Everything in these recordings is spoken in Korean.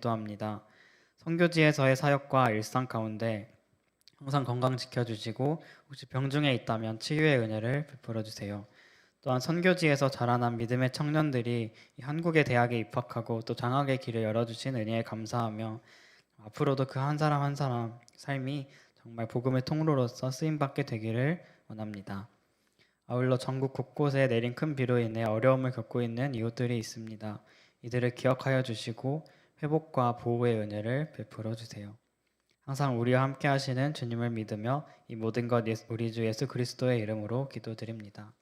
기도합니다. 선교지에서의 사역과 일상 가운데 항상 건강 지켜주시고 혹시 병중에 있다면 치유의 은혜를 베풀어 주세요. 또한 선교지에서 자라난 믿음의 청년들이 이 한국의 대학에 입학하고 또 장학의 길을 열어주신 은혜에 감사하며 앞으로도 그 한 사람 한 사람 삶이 정말 복음의 통로로서 쓰임받게 되기를 원합니다. 아울러 전국 곳곳에 내린 큰 비로 인해 어려움을 겪고 있는 이웃들이 있습니다. 이들을 기억하여 주시고 회복과 보호의 은혜를 베풀어 주세요. 항상 우리와 함께 하시는 주님을 믿으며 이 모든 것 우리 주 예수 그리스도의 이름으로 기도드립니다.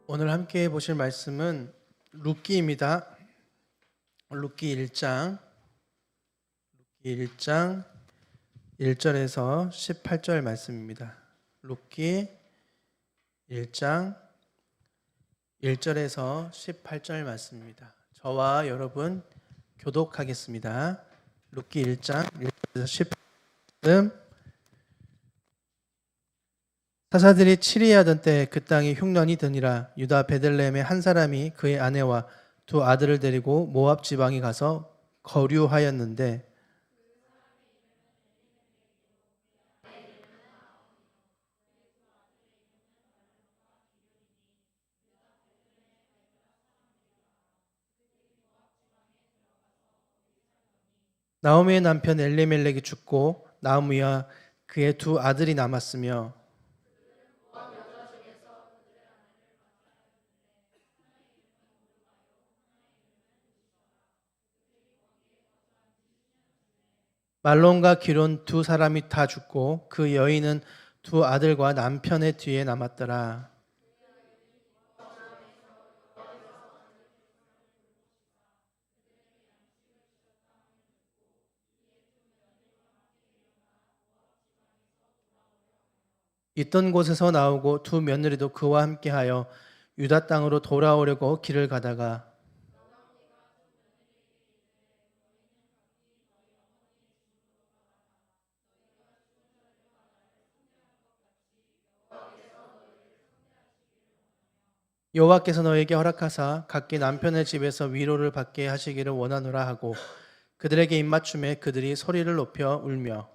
오늘 함께 보실 말씀은 룻기입니다. 룻기 1장 1절에서 18절 말씀입니다. 룻기 1장 1절에서 18절 말씀입니다. 저와 여러분 교독하겠습니다. 룻기 1장 1절에서 18절. 사사들이 치리하던 때 그 땅이 흉년이 드니라. 유다 베들레헴의 한 사람이 그의 아내와 두 아들을 데리고 모압 지방에 가서 거류하였는데 나오미의 남편 엘리멜렉이 죽고 나오미와 그의 두 아들이 남았으며 말론과 기론 두 사람이 다 죽고 그 여인은 두 아들과 남편의 뒤에 남았더라. 있던 곳에서 나오고 두 며느리도 그와 함께하여 유다 땅으로 돌아오려고 길을 가다가 여호와께서 너에게 허락하사 각기 남편의 집에서 위로를 받게 하시기를 원하노라 하고 그들에게 입맞춤에 그들이 소리를 높여 울며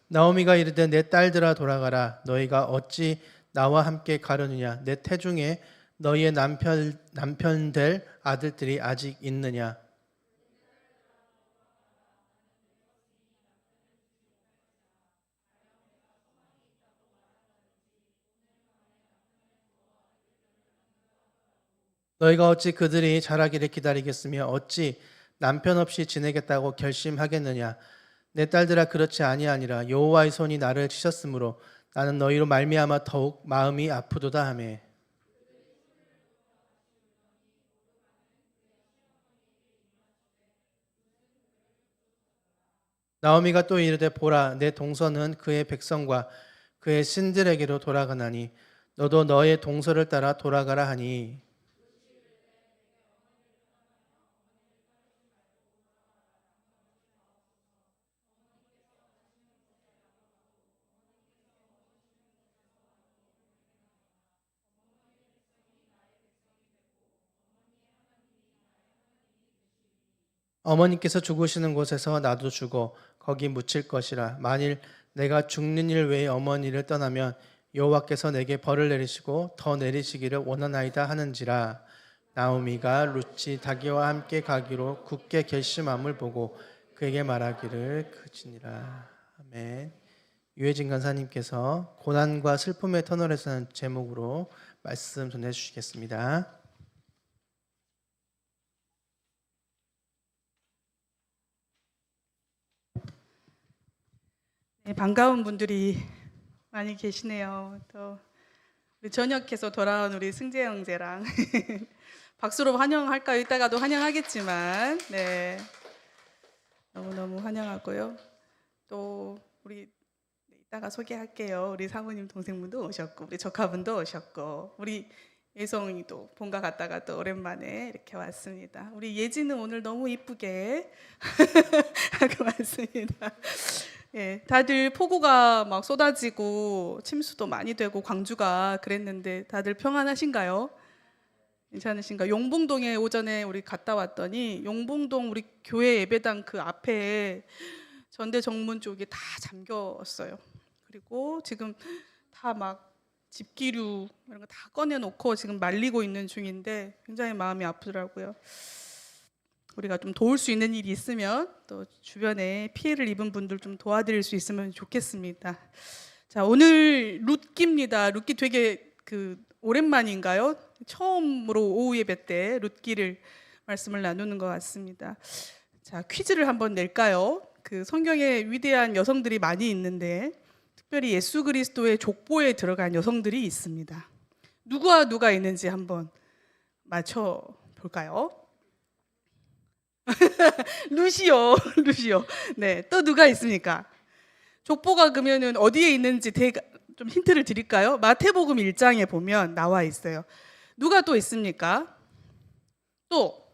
나오미가 이르되 내 딸들아 돌아가라. 너희가 어찌 나와 함께 가려느냐. 내 태중에 너희의 남편 될 아들들이 아직 있느냐. 너희가 어찌 그들이 자라기를 기다리겠으며 어찌 남편 없이 지내겠다고 결심하겠느냐. 내 딸들아 그렇지 아니하니라. 여호와의 손이 나를 치셨으므로 나는 너희로 말미암아 더욱 마음이 아프도다 하매 나오미가 또 이르되 보라 내 동서는 그의 백성과 그의 신들에게로 돌아가나니 너도 너의 동서를 따라 돌아가라 하니 어머니께서 죽으시는 곳에서 나도 죽어 거기 묻힐 것이라. 만일 내가 죽는 일 외에 어머니를 떠나면 여호와께서 내게 벌을 내리시고 더 내리시기를 원하나이다 하는지라. 나오미가 룻이 자기와 함께 가기로 굳게 결심함을 보고 그에게 말하기를 그치니라. 아멘. 유해진 간사님께서 고난과 슬픔의 터널에서는 제목으로 말씀 전해주시겠습니다. 네, 반가운 분들이 많이 계시네요. 또 우리 전역해서 돌아온 우리 승재 형제랑 박수로 환영할까요? 이따가도 환영하겠지만 너무너무 환영하고요. 또 우리 이따가 소개할게요. 우리 사모님 동생분도 오셨고 우리 조카분도 오셨고 우리 예성이도 본가 갔다가 또 오랜만에 이렇게 왔습니다. 우리 예지는 오늘 너무 이쁘게 하고 왔습니다. 예, 다들 폭우가 막 쏟아지고 침수도 많이 되고 광주가 그랬는데 다들 평안하신가요? 괜찮으신가? 용봉동에 오전에 우리 갔다 왔더니 용봉동 우리 교회 예배당 그 앞에 전대 정문 쪽이 다 잠겼어요. 그리고 지금 다 막 집기류 이런 거 다 꺼내놓고 지금 말리고 있는 중인데 굉장히 마음이 아프더라고요. 우리가 좀 도울 수 있는 일이 있으면 또 주변에 피해를 입은 분들 좀 도와드릴 수 있으면 좋겠습니다. 자, 오늘 룻기입니다. 룻기 되게 오랜만인가요? 처음으로 오후 예배 때 룻기를 말씀을 나누는 것 같습니다. 자, 퀴즈를 한번 낼까요? 성경에 위대한 여성들이 많이 있는데 특별히 예수 그리스도의 족보에 들어간 여성들이 있습니다. 누구와 누가 있는지 한번 맞춰 볼까요? 루시오. 네, 또 누가 있습니까? 족보가 그러면은 어디에 있는지 좀 힌트를 드릴까요? 마태복음 1장에 보면 나와 있어요. 누가 또 있습니까? 또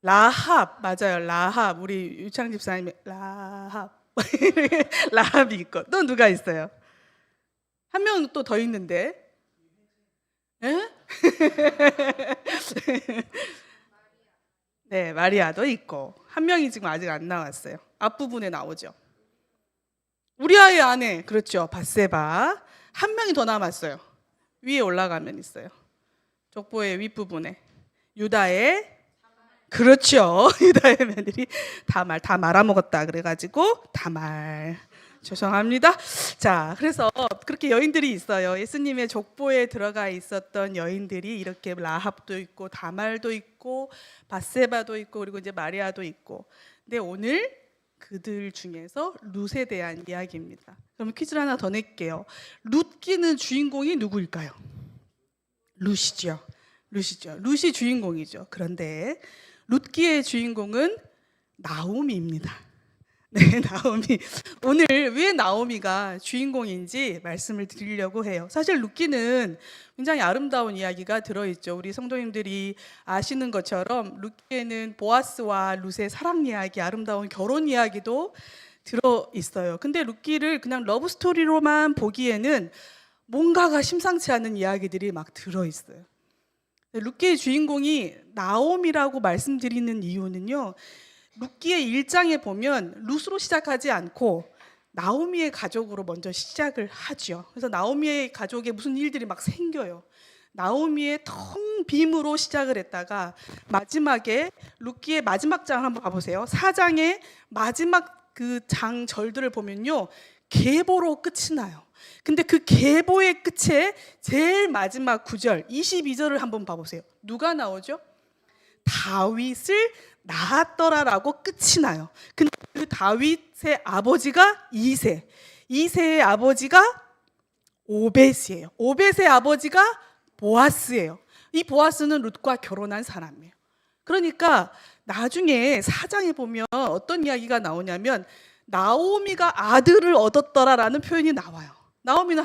라합, 맞아요. 라합, 우리 유창 집사님의 라합. 라합이 있고 또 누가 있어요? 한 명 또 더 있는데. 에? 네, 마리아도 있고 한 명이 지금 아직 안 나왔어요. 앞부분에 나오죠. 우리아의 아내, 그렇죠. 밧세바. 한 명이 더 남았어요. 위에 올라가면 있어요. 족보의 윗부분에 유다의, 그렇죠. 유다의 며느리 다말, 다 말아먹었다 그래가지고 다말. 죄송합니다. 자, 그래서 그렇게 여인들이 있어요. 예수님의 족보에 들어가 있었던 여인들이 이렇게 라합도 있고 다말도 있고 밧세바도 있고 그리고 이제 마리아도 있고. 근데 오늘 그들 중에서 룻에 대한 이야기입니다. 그럼 퀴즈를 하나 더 낼게요. 룻기는 주인공이 누구일까요? 룻이죠. 룻이 주인공이죠. 그런데 룻기의 주인공은 나오미입니다. 네, 나오미. 오늘 왜 나오미가 주인공인지 말씀을 드리려고 해요. 사실 룻기는 굉장히 아름다운 이야기가 들어있죠. 우리 성도님들이 아시는 것처럼 룻기에는 보아스와 룻의 사랑 이야기, 아름다운 결혼 이야기도 들어있어요. 근데 룻기를 그냥 러브 스토리로만 보기에는 뭔가가 심상치 않은 이야기들이 막 들어있어요. 룻기의 주인공이 나오미라고 말씀드리는 이유는요, 룻기의 1장에 보면 룻으로 시작하지 않고 나오미의 가족으로 먼저 시작을 하죠. 그래서 나오미의 가족에 무슨 일들이 막 생겨요. 나오미의 텅 빔으로 시작을 했다가 마지막에 룻기의 마지막 장 한번 봐보세요. 4장의 마지막 그 장 절들을 보면요, 계보로 끝이 나요. 근데 그 계보의 끝에 제일 마지막 9절 22절을 한번 봐보세요. 누가 나오죠? 다윗을 낳았더라라고 끝이 나요. 근데 그 다윗의 아버지가 이세의 아버지가 오벳이에요. 오벳의 아버지가 보아스예요. 이 보아스는 룻과 결혼한 사람이에요. 그러니까 나중에 4장에 보면 어떤 이야기가 나오냐면 나오미가 아들을 얻었더라라는 표현이 나와요. 나오미는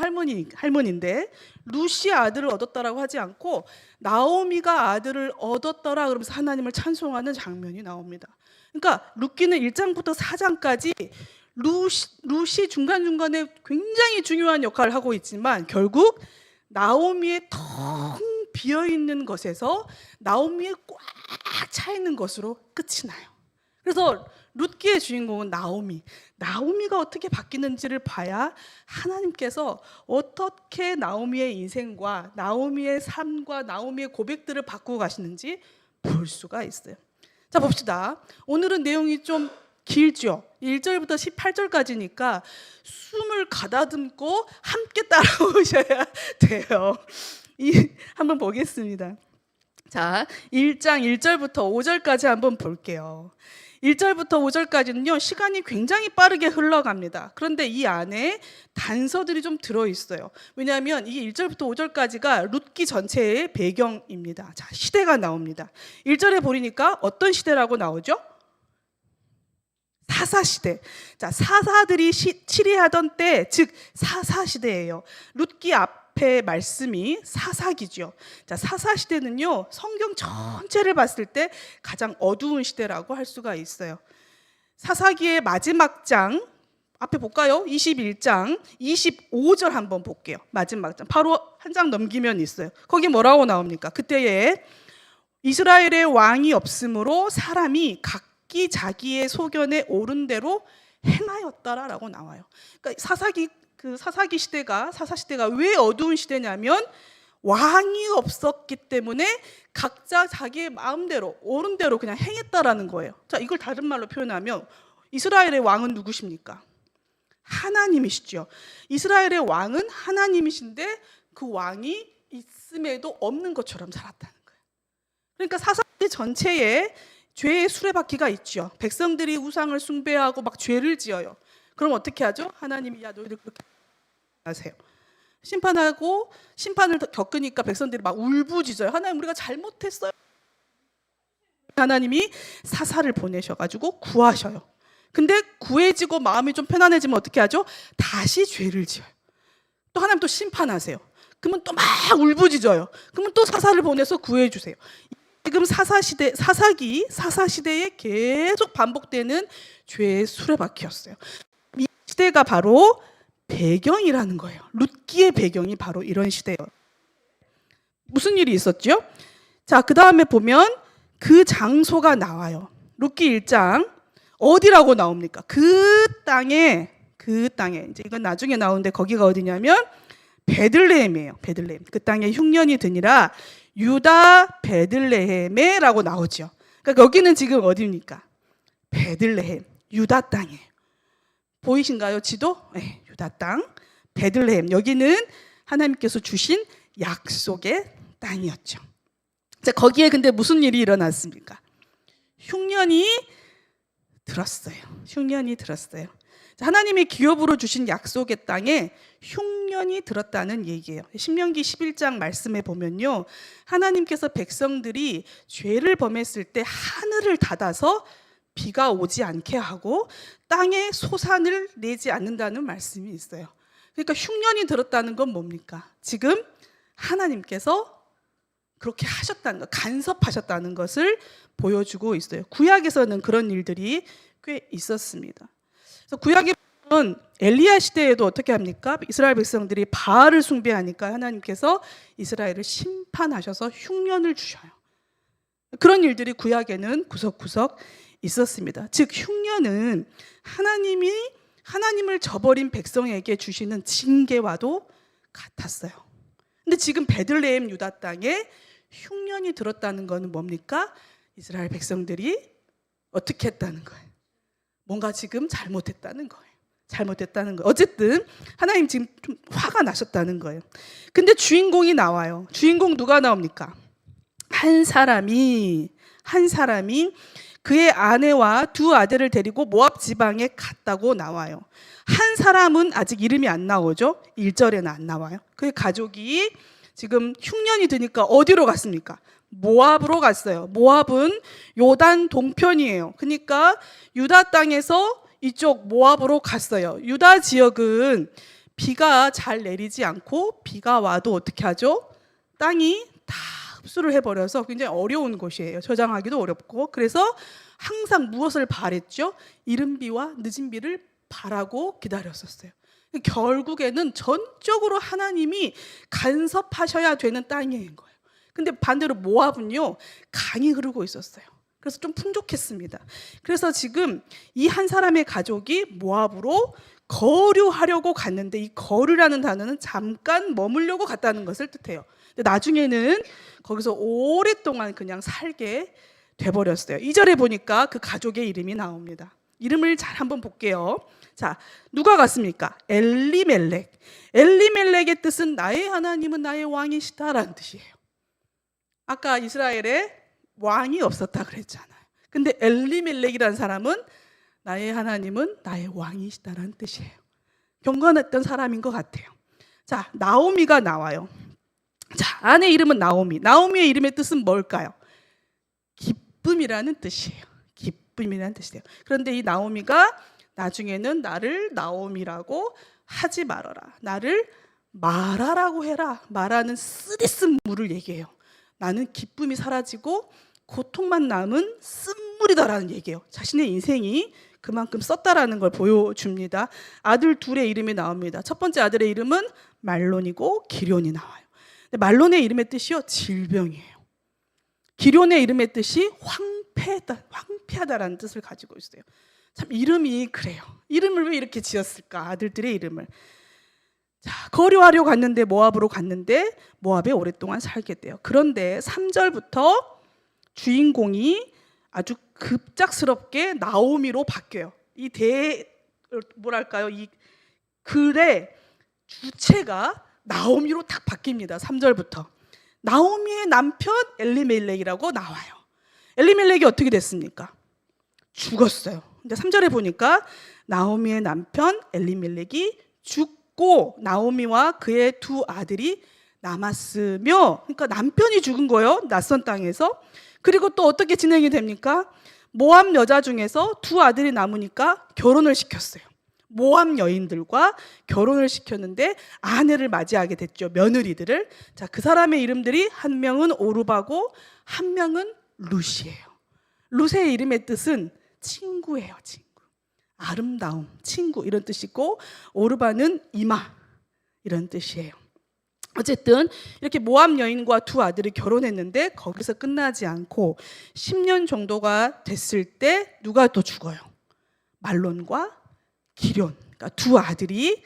할머니인데 룻이 아들을 얻었다라고 하지 않고 나오미가 아들을 얻었더라 그러면서 하나님을 찬송하는 장면이 나옵니다. 그러니까 룻기는 1장부터 4장까지 룻이 중간중간에 굉장히 중요한 역할을 하고 있지만 결국 나오미의 텅 비어있는 것에서 나오미의 꽉 차 있는 것으로 끝이 나요. 그래서 룻기의 주인공은 나오미가 어떻게 바뀌는지를 봐야 하나님께서 어떻게 나오미의 인생과 나오미의 삶과 나오미의 고백들을 바꾸고 가시는지 볼 수가 있어요. 자, 봅시다. 오늘은 내용이 좀 길죠. 1절부터 18절까지니까 숨을 가다듬고 함께 따라오셔야 돼요. 한번 보겠습니다. 자, 1장 1절부터 5절까지 한번 볼게요. 1절부터 5절까지는요, 시간이 굉장히 빠르게 흘러갑니다. 그런데 이 안에 단서들이 좀 들어있어요. 왜냐하면 이 1절부터 5절까지가 룻기 전체의 배경입니다. 자, 시대가 나옵니다. 1절에 보니까 어떤 시대라고 나오죠? 사사시대. 자, 사사들이 치리하던 때, 즉 사사시대예요. 룻기 앞에 말씀이 사사기죠. 자, 사사시대는요, 성경 전체를 봤을 때 가장 어두운 시대라고 할 수가 있어요. 사사기의 마지막 장 앞에 볼까요? 21장 25절 한번 볼게요. 마지막 장 바로 한 장 넘기면 있어요. 거기 뭐라고 나옵니까? 그때에 이스라엘의 왕이 없으므로 사람이 각기 자기의 소견에 옳은 대로 행하였다라고 나와요. 그러니까 사사기 시대가 왜 어두운 시대냐면 왕이 없었기 때문에 각자 자기의 마음대로 옳은 대로 그냥 행했다라는 거예요. 자, 이걸 다른 말로 표현하면 이스라엘의 왕은 누구십니까? 하나님이시죠. 이스라엘의 왕은 하나님이신데 그 왕이 있음에도 없는 것처럼 살았다는 거예요. 그러니까 사사기 전체에 죄의 수레바퀴가 있죠. 백성들이 우상을 숭배하고 막 죄를 지어요. 그럼 어떻게 하죠? 하나님이 야 너희들 그렇게 하세요. 심판하고 심판을 겪으니까 백성들이 막 울부짖어요. 하나님 우리가 잘못했어요. 하나님이 사사를 보내셔가지고 구하셔요. 근데 구해지고 마음이 좀 편안해지면 어떻게 하죠? 다시 죄를 지어요. 또 하나님 또 심판하세요. 그러면 또 막 울부짖어요. 그러면 또 사사를 보내서 구해주세요. 지금 사사시대에 계속 반복되는 죄의 수레바퀴였어요. 이 시대가 바로 배경이라는 거예요. 룻기의 배경이 바로 이런 시대예요. 무슨 일이 있었죠? 자, 그 다음에 보면 그 장소가 나와요. 룻기 1장 어디라고 나옵니까? 그 땅에 이제 이건 나중에 나오는데 거기가 어디냐면 베들레헴이에요. 베들레헴. 그 땅에 흉년이 드니라 유다 베들레헴에라고 나오죠. 그러니까 여기는 지금 어디입니까? 베들레헴, 유다 땅이에요. 보이신가요? 지도? 네, 유다 땅, 베들레헴. 여기는 하나님께서 주신 약속의 땅이었죠. 자, 거기에 근데 무슨 일이 일어났습니까? 흉년이 들었어요. 하나님이 기업으로 주신 약속의 땅에 흉년이 들었다는 얘기예요. 신명기 11장 말씀에 보면요, 하나님께서 백성들이 죄를 범했을 때 하늘을 닫아서 비가 오지 않게 하고 땅에 소산을 내지 않는다는 말씀이 있어요. 그러니까 흉년이 들었다는 건 뭡니까? 지금 하나님께서 그렇게 하셨다는 것, 간섭하셨다는 것을 보여주고 있어요. 구약에서는 그런 일들이 꽤 있었습니다. 그래서 구약에 보면 엘리야 시대에도 어떻게 합니까? 이스라엘 백성들이 바알을 숭배하니까 하나님께서 이스라엘을 심판하셔서 흉년을 주셔요. 그런 일들이 구약에는 구석구석 있었습니다. 즉 흉년은 하나님을 저버린 백성에게 주시는 징계와도 같았어요. 근데 지금 베들레헴 유다 땅에 흉년이 들었다는 것은 뭡니까? 이스라엘 백성들이 어떻게 했다는 거예요? 뭔가 지금 잘못했다는 거예요. 어쨌든 하나님 지금 좀 화가 나셨다는 거예요. 근데 주인공이 나와요. 주인공 누가 나옵니까? 한 사람이 그의 아내와 두 아들을 데리고 모압 지방에 갔다고 나와요. 한 사람은 아직 이름이 안 나오죠. 1절에는 안 나와요. 그의 가족이 지금 흉년이 드니까 어디로 갔습니까? 모압으로 갔어요. 모압은 요단 동편이에요. 그러니까 유다 땅에서 이쪽 모압으로 갔어요. 유다 지역은 비가 잘 내리지 않고 비가 와도 어떻게 하죠? 땅이 다 흡수를 해버려서 굉장히 어려운 곳이에요. 저장하기도 어렵고. 그래서 항상 무엇을 바랬죠? 이른 비와 늦은 비를 바라고 기다렸었어요. 결국에는 전적으로 하나님이 간섭하셔야 되는 땅인 거예요. 근데 반대로 모압은요, 강이 흐르고 있었어요. 그래서 좀 풍족했습니다. 그래서 지금 이 한 사람의 가족이 모압으로 거류하려고 갔는데, 이 거류라는 단어는 잠깐 머물려고 갔다는 것을 뜻해요. 근데 나중에는 거기서 오랫동안 그냥 살게 돼버렸어요. 2절에 보니까 그 가족의 이름이 나옵니다. 이름을 잘 한번 볼게요. 자, 누가 갔습니까? 엘리멜렉. 엘리멜렉의 뜻은 나의 하나님은 나의 왕이시다라는 뜻이에요. 아까 이스라엘에 왕이 없었다 그랬잖아요. 근데 엘리멜렉이라는 사람은 나의 하나님은 나의 왕이시다라는 뜻이에요. 경건했던 사람인 것 같아요. 자, 나오미가 나와요. 자, 아내 이름은 나오미. 나오미의 이름의 뜻은 뭘까요? 기쁨이라는 뜻이에요. 기쁨. 기쁨이라는 뜻이 돼요. 그런데 이 나오미가 나중에는 나를 나오미라고 하지 말아라. 나를 마라라고 해라. 마라는 쓰디쓴 물을 얘기해요. 나는 기쁨이 사라지고 고통만 남은 쓴물이다라는 얘기예요. 자신의 인생이 그만큼 썼다라는 걸 보여줍니다. 아들 둘의 이름이 나옵니다. 첫 번째 아들의 이름은 말론이고 기럐이 나와요. 근데 말론의 이름의 뜻이요 질병이에요. 기럐의 이름의 뜻이 황폐하다라는 뜻을 가지고 있어요. 참 이름이 그래요. 이름을 왜 이렇게 지었을까? 아들들의 이름을. 자, 거류하려 갔는데 모압으로 갔는데 모압에 오랫동안 살게 돼요. 그런데 3절부터 주인공이 아주 급작스럽게 나오미로 바뀌어요. 이 뭐랄까요? 이 글의 주체가 나오미로 딱 바뀝니다. 3절부터. 나오미의 남편 엘리멜렉이라고 나와요. 엘리멜렉이 어떻게 됐습니까? 죽었어요. 근데 3절에 보니까 나오미의 남편 엘리멜렉이 죽고 나오미와 그의 두 아들이 남았으며, 그러니까 남편이 죽은 거예요. 낯선 땅에서. 그리고 또 어떻게 진행이 됩니까? 모압 여자 중에서 두 아들이 남으니까 결혼을 시켰어요. 모압 여인들과 결혼을 시켰는데 아내를 맞이하게 됐죠. 며느리들을. 자, 그 사람의 이름들이 한 명은 오르바고 한 명은 룻이에요. 룻의 이름의 뜻은 친구예요. 친구. 아름다움, 친구 이런 뜻이고, 오르바는 이마 이런 뜻이에요. 어쨌든 이렇게 모압 여인과 두 아들이 결혼했는데 거기서 끝나지 않고 10년 정도가 됐을 때 누가 또 죽어요? 말론과 기럐. 그러니까 두 아들이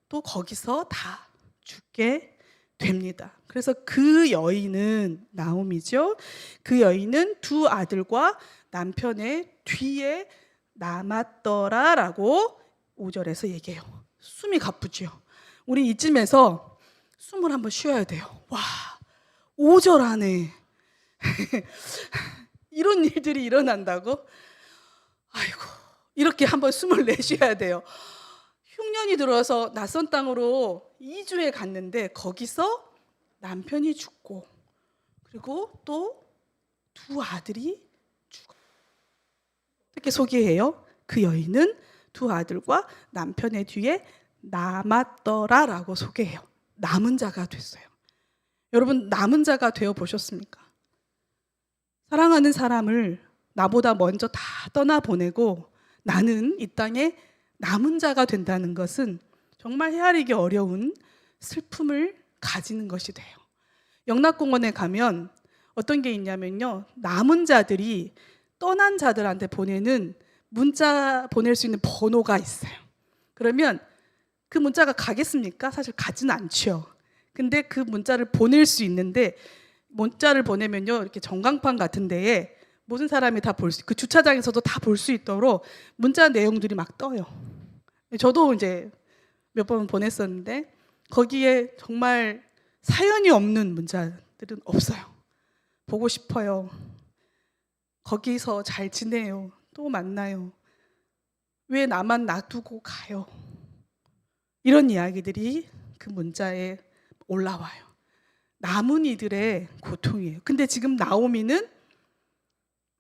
또 거기서 다 죽게 됩니다. 그래서 그 여인은 나오미죠. 그 여인은 두 아들과 남편의 뒤에 남았더라라고 5절에서 얘기해요. 숨이 가쁘죠. 우리 이쯤에서 숨을 한번 쉬어야 돼요. 와, 5절 안에 이런 일들이 일어난다고? 아이고, 이렇게 한번 숨을 내쉬어야 돼요. 흉년이 들어서 낯선 땅으로 2주에 갔는데 거기서 남편이 죽고, 그리고 또 두 아들이 죽어. 어떻게 소개해요? 그 여인은 두 아들과 남편의 뒤에 남았더라라고 소개해요. 남은 자가 됐어요. 여러분, 남은 자가 되어 보셨습니까? 사랑하는 사람을 나보다 먼저 다 떠나보내고 나는 이 땅에 남은 자가 된다는 것은 정말 헤아리기 어려운 슬픔을 가지는 것이 돼요. 영락공원에 가면 어떤 게 있냐면요, 남은 자들이 떠난 자들한테 보내는 문자 보낼 수 있는 번호가 있어요. 그러면 그 문자가 가겠습니까? 사실 가지는 않죠. 근데 그 문자를 보낼 수 있는데, 문자를 보내면요, 이렇게 전광판 같은 데에 모든 사람이 다 볼 수, 그 주차장에서도 다 볼 수 있도록 문자 내용들이 막 떠요. 저도 이제 몇 번 보냈었는데 거기에 정말 사연이 없는 문자들은 없어요. 보고 싶어요. 거기서 잘 지내요. 또 만나요. 왜 나만 놔두고 가요? 이런 이야기들이 그 문자에 올라와요. 남은 이들의 고통이에요. 근데 지금 나오미는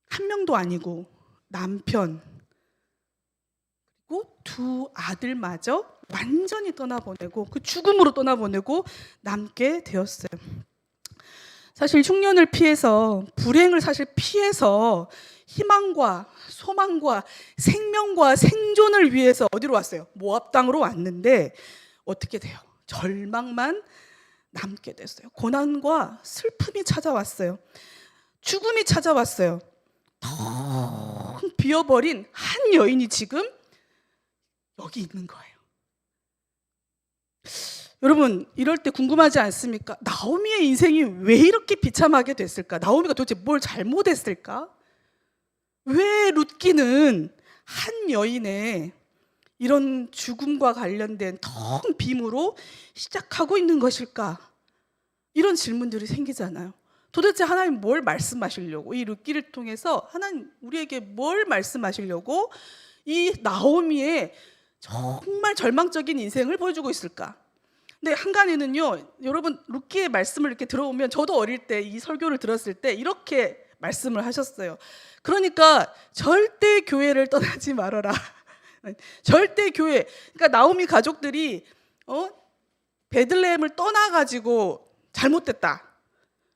한 명도 아니고 남편 그리고 두 아들마저 완전히 떠나보내고, 그 죽음으로 떠나보내고 남게 되었어요. 사실 흉년을 피해서, 불행을 사실 피해서 희망과 소망과 생명과 생존을 위해서 어디로 왔어요? 모압 땅으로 왔는데 어떻게 돼요? 절망만 남게 됐어요. 고난과 슬픔이 찾아왔어요. 죽음이 찾아왔어요. 텅 비어버린 한 여인이 지금 여기 있는 거예요. 여러분, 이럴 때 궁금하지 않습니까? 나오미의 인생이 왜 이렇게 비참하게 됐을까? 나오미가 도대체 뭘 잘못했을까? 왜 룻기는 한 여인의 이런 죽음과 관련된 텅 빔으로 시작하고 있는 것일까? 이런 질문들이 생기잖아요. 도대체 하나님 뭘 말씀하시려고, 이 룻기를 통해서 하나님 우리에게 뭘 말씀하시려고 이 나오미의 정말 절망적인 인생을 보여주고 있을까? 근데 한간에는요, 여러분 룻기의 말씀을 이렇게 들어오면, 저도 어릴 때 이 설교를 들었을 때 이렇게 말씀을 하셨어요. 그러니까 절대 교회를 떠나지 말아라. 절대 교회. 그러니까 나오미 가족들이 베들레헴을 떠나가지고 잘못됐다.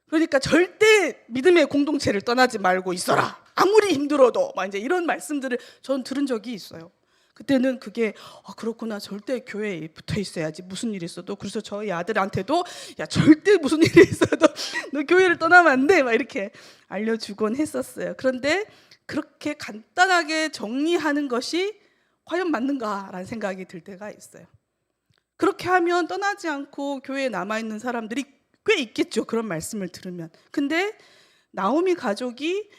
그러니까 절대 믿음의 공동체를 떠나지 말고 있어라. 아무리 힘들어도 막 이제 이런 말씀들을 전 들은 적이 있어요. 그때는 그게 그렇구나. 절대 교회에 붙어 있어야지. 무슨 일이 있어도. 그래서 저희 아들한테도 야 절대 무슨 일이 있어도 너 교회를 떠나면 안 돼. 막 이렇게 알려주곤 했었어요. 그런데 그렇게 간단하게 정리하는 것이 과연 맞는가라는 생각이 들 때가 있어요. 그렇게 하면 떠나지 않고 교회에 남아있는 사람들이 꽤 있겠죠. 그런 말씀을 들으면. 근데 나오미 가족이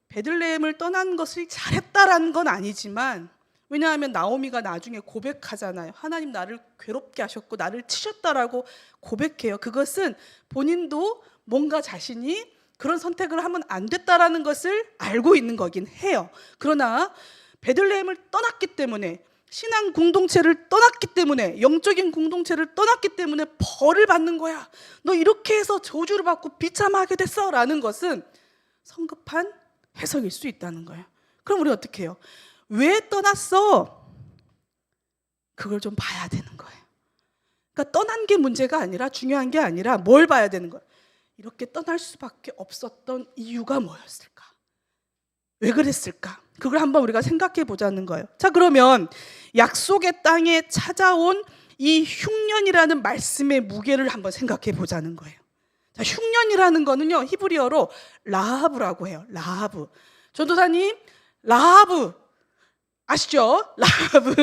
베들레헴을 떠난 것을 잘했다라는 건 아니지만, 왜냐하면 나오미가 나중에 고백하잖아요. 하나님 나를 괴롭게 하셨고 나를 치셨다라고 고백해요. 그것은 본인도 뭔가 자신이 그런 선택을 하면 안 됐다라는 것을 알고 있는 거긴 해요. 그러나 베들레헴을 떠났기 때문에, 신앙 공동체를 떠났기 때문에, 영적인 공동체를 떠났기 때문에 벌을 받는 거야. 너 이렇게 해서 저주를 받고 비참하게 됐어 라는 것은 성급한 해석일 수 있다는 거예요. 그럼 우리 어떻게 해요? 왜 떠났어? 그걸 좀 봐야 되는 거예요. 그러니까 떠난 게 문제가 아니라, 중요한 게 아니라 뭘 봐야 되는 거예요? 이렇게 떠날 수밖에 없었던 이유가 뭐였을까? 왜 그랬을까? 그걸 한번 우리가 생각해 보자는 거예요. 자, 그러면 약속의 땅에 찾아온 이 흉년이라는 말씀의 무게를 한번 생각해 보자는 거예요. 자, 흉년이라는 거는요, 히브리어로 라하브라고 해요. 라하브. 전도사님, 라하브 아시죠? 라하브.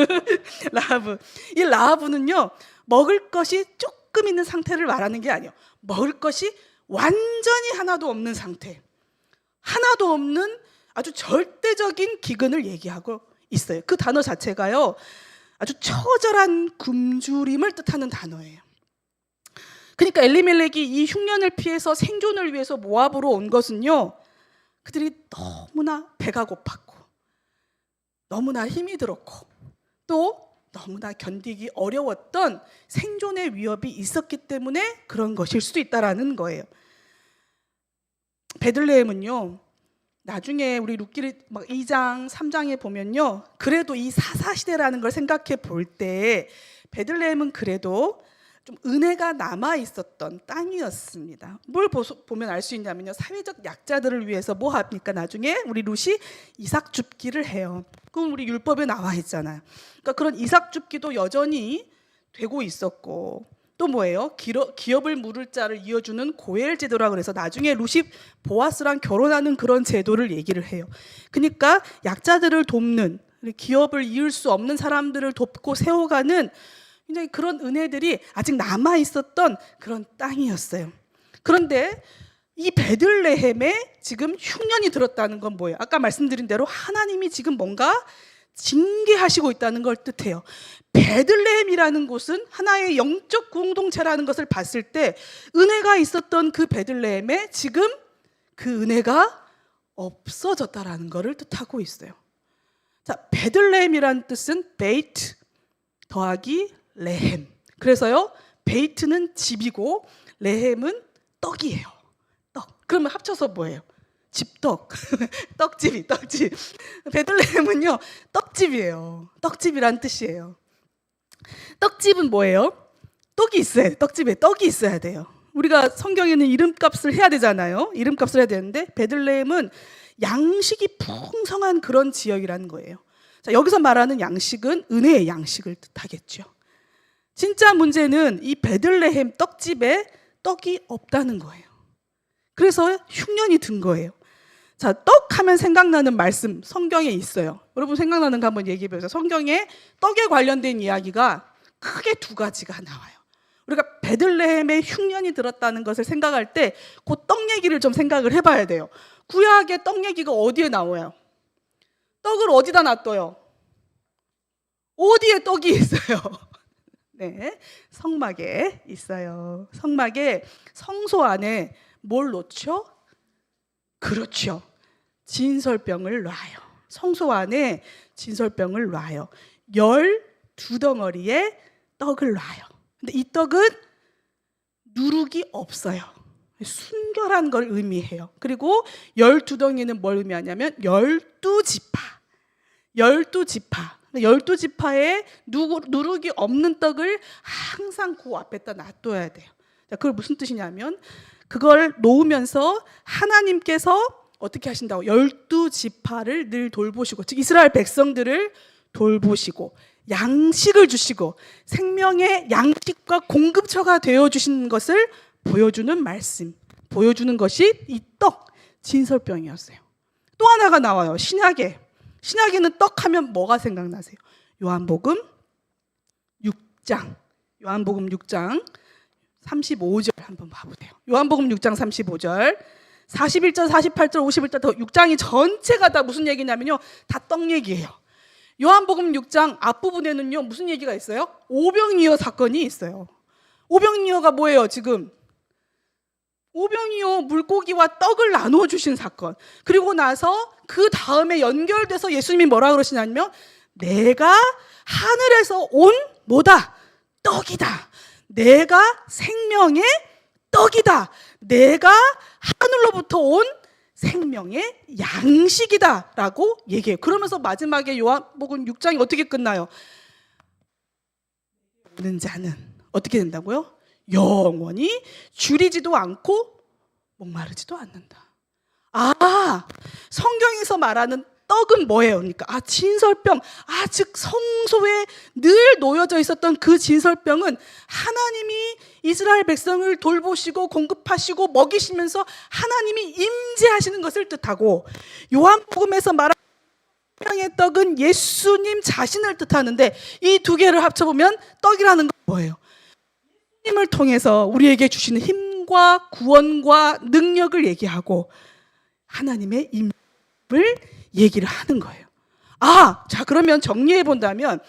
라하브. 이 라하브는요, 먹을 것이 조금 있는 상태를 말하는 게 아니에요. 먹을 것이 완전히 하나도 없는 상태, 하나도 없는 아주 절대적인 기근을 얘기하고 있어요. 그 단어 자체가요, 아주 처절한 굶주림을 뜻하는 단어예요. 그러니까 엘리멜렉이 이 흉년을 피해서 생존을 위해서 모압으로 온 것은요, 그들이 너무나 배가 고팠고 너무나 힘이 들었고 또 너무나 견디기 어려웠던 생존의 위협이 있었기 때문에 그런 것일 수도 있다라는 거예요. 베들레헴은요, 나중에 우리 룻기 막 2장, 3장에 보면요, 그래도 이 사사시대라는 걸 생각해 볼 때 베들레헴은 그래도 좀 은혜가 남아 있었던 땅이었습니다. 뭘 보면 알 수 있냐면요, 사회적 약자들을 위해서 뭐 합니까? 나중에 우리 룻이 이삭 줍기를 해요. 그럼 우리 율법에 나와 있잖아요. 그러니까 그런 이삭 줍기도 여전히 되고 있었고, 또 뭐예요? 기업을 물을 자를 이어주는 고엘 제도라 그래서 나중에 룻이 보아스랑 결혼하는 그런 제도를 얘기를 해요. 그러니까 약자들을 돕는, 기업을 이을 수 없는 사람들을 돕고 세워가는 굉장히 그런 은혜들이 아직 남아 있었던 그런 땅이었어요. 그런데 이 베들레헴에 지금 흉년이 들었다는 건 뭐예요? 아까 말씀드린 대로 하나님이 지금 뭔가 징계하시고 있다는 걸 뜻해요. 베들레헴이라는 곳은 하나의 영적 공동체라는 것을 봤을 때 은혜가 있었던 그 베들레헴에 지금 그 은혜가 없어졌다라는 것을 뜻하고 있어요. 자, 베들레헴이라는 뜻은 베이트 더하기 레헴. 그래서요, 베이트는 집이고 레헴은 떡이에요. 떡. 그러면 합쳐서 뭐예요? 집떡. 떡집이 떡집. 베들레헴은요, 떡집이에요. 떡집이란 뜻이에요. 떡집은 뭐예요? 떡이 있어야 돼. 떡집에 떡이 있어야 돼요. 우리가 성경에는 이름값을 해야 되잖아요. 이름값을 해야 되는데 베들레헴은 양식이 풍성한 그런 지역이라는 거예요. 자, 여기서 말하는 양식은 은혜의 양식을 뜻하겠죠. 진짜 문제는 이 베들레헴 떡집에 떡이 없다는 거예요. 그래서 흉년이 든 거예요. 자, 떡 하면 생각나는 말씀 성경에 있어요. 여러분 생각나는 거 한번 얘기해 보세요. 성경에 떡에 관련된 이야기가 크게 두 가지가 나와요. 우리가 베들레헴에 흉년이 들었다는 것을 생각할 때 그 떡 얘기를 좀 생각을 해봐야 돼요. 구약의 떡 얘기가 어디에 나와요? 떡을 어디다 놔둬요? 어디에 떡이 있어요? 네, 성막에 있어요. 성막에 성소 안에 뭘 놓죠? 그렇죠. 진설병을 놔요. 성소 안에 진설병을 놔요. 12덩어리의 떡을 놔요. 근데 이 떡은 누룩이 없어요. 순결한 걸 의미해요. 그리고 12덩이는 뭘 의미하냐면 12지파. 12지파. 12지파에 누룩이 없는 떡을 항상 그 앞에다 놔둬야 돼요. 자, 그걸 무슨 뜻이냐면 그걸 놓으면서 하나님께서 어떻게 하신다고? 12지파를 늘 돌보시고, 즉 이스라엘 백성들을 돌보시고 양식을 주시고 생명의 양식과 공급처가 되어주신 것을 보여주는 말씀, 보여주는 것이 이 떡, 진설병이었어요. 또 하나가 나와요. 신약에는 떡하면 뭐가 생각나세요? 요한복음 6장 35절 한번 봐보세요. 요한복음 6장 35절 41절, 48절, 51절 6장이 전체가 다 무슨 얘기냐면요, 다 떡 얘기예요. 요한복음 6장 앞부분에는요 무슨 얘기가 있어요? 오병이어 사건이 있어요. 오병이어가 뭐예요? 지금 오병이어 물고기와 떡을 나누어 주신 사건. 그리고 나서 그 다음에 연결돼서 예수님이 뭐라 그러시냐면 내가 하늘에서 온 뭐다? 떡이다. 내가 생명의 떡이다. 내가 하늘로부터 온 생명의 양식이다 라고 얘기해요. 그러면서 마지막에 요한복음 6장이 어떻게 끝나요? 오는 자는 어떻게 된다고요? 영원히 줄이지도 않고 목마르지도 않는다. 아, 성경에서 말하는 떡은 뭐예요? 그러니까 진설병, 즉 성소에 늘 놓여져 있었던 그 진설병은 하나님이 이스라엘 백성을 돌보시고 공급하시고 먹이시면서 하나님이 임재하시는 것을 뜻하고, 요한복음에서 말하는 생명의 떡은 예수님 자신을 뜻하는데 이 두 개를 합쳐보면 떡이라는 건 뭐예요? 예수님을 통해서 우리에게 주시는 힘과 구원과 능력을 얘기하고 하나님의 임을 얘기를 하는 거예요. 자, 그러면 정리해 본다면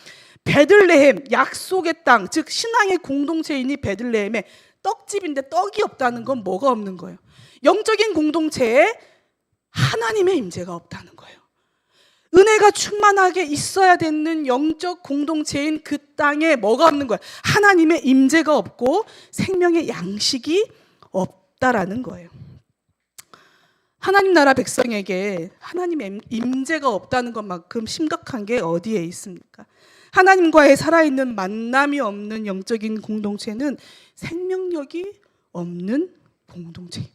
베들레헴, 약속의 땅, 즉 신앙의 공동체이니 베들레헴에 떡집인데 떡이 없다는 건 뭐가 없는 거예요? 영적인 공동체에 하나님의 임재가 없다는 거예요. 은혜가 충만하게 있어야 되는 영적 공동체인 그 땅에 뭐가 없는 거예요? 하나님의 임재가 없고 생명의 양식이 없다라는 거예요. 하나님 나라 백성에게 하나님의 임재가 없다는 것만큼 심각한 게 어디에 있습니까? 하나님과의 살아있는 만남이 없는 영적인 공동체는 생명력이 없는 공동체.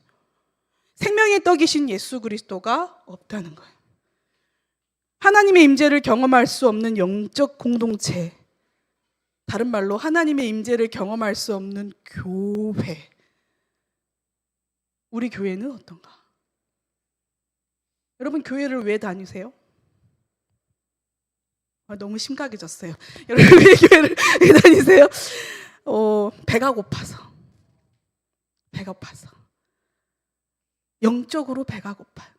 생명의 떡이신 예수 그리스도가 없다는 거예요. 하나님의 임재를 경험할 수 없는 영적 공동체, 다른 말로 하나님의 임재를 경험할 수 없는 교회. 우리 교회는 어떤가? 여러분 교회를 왜 다니세요? 너무 심각해졌어요. 여러분 왜 교회를 왜 다니세요? 배가 고파서. 영적으로 배가 고파요.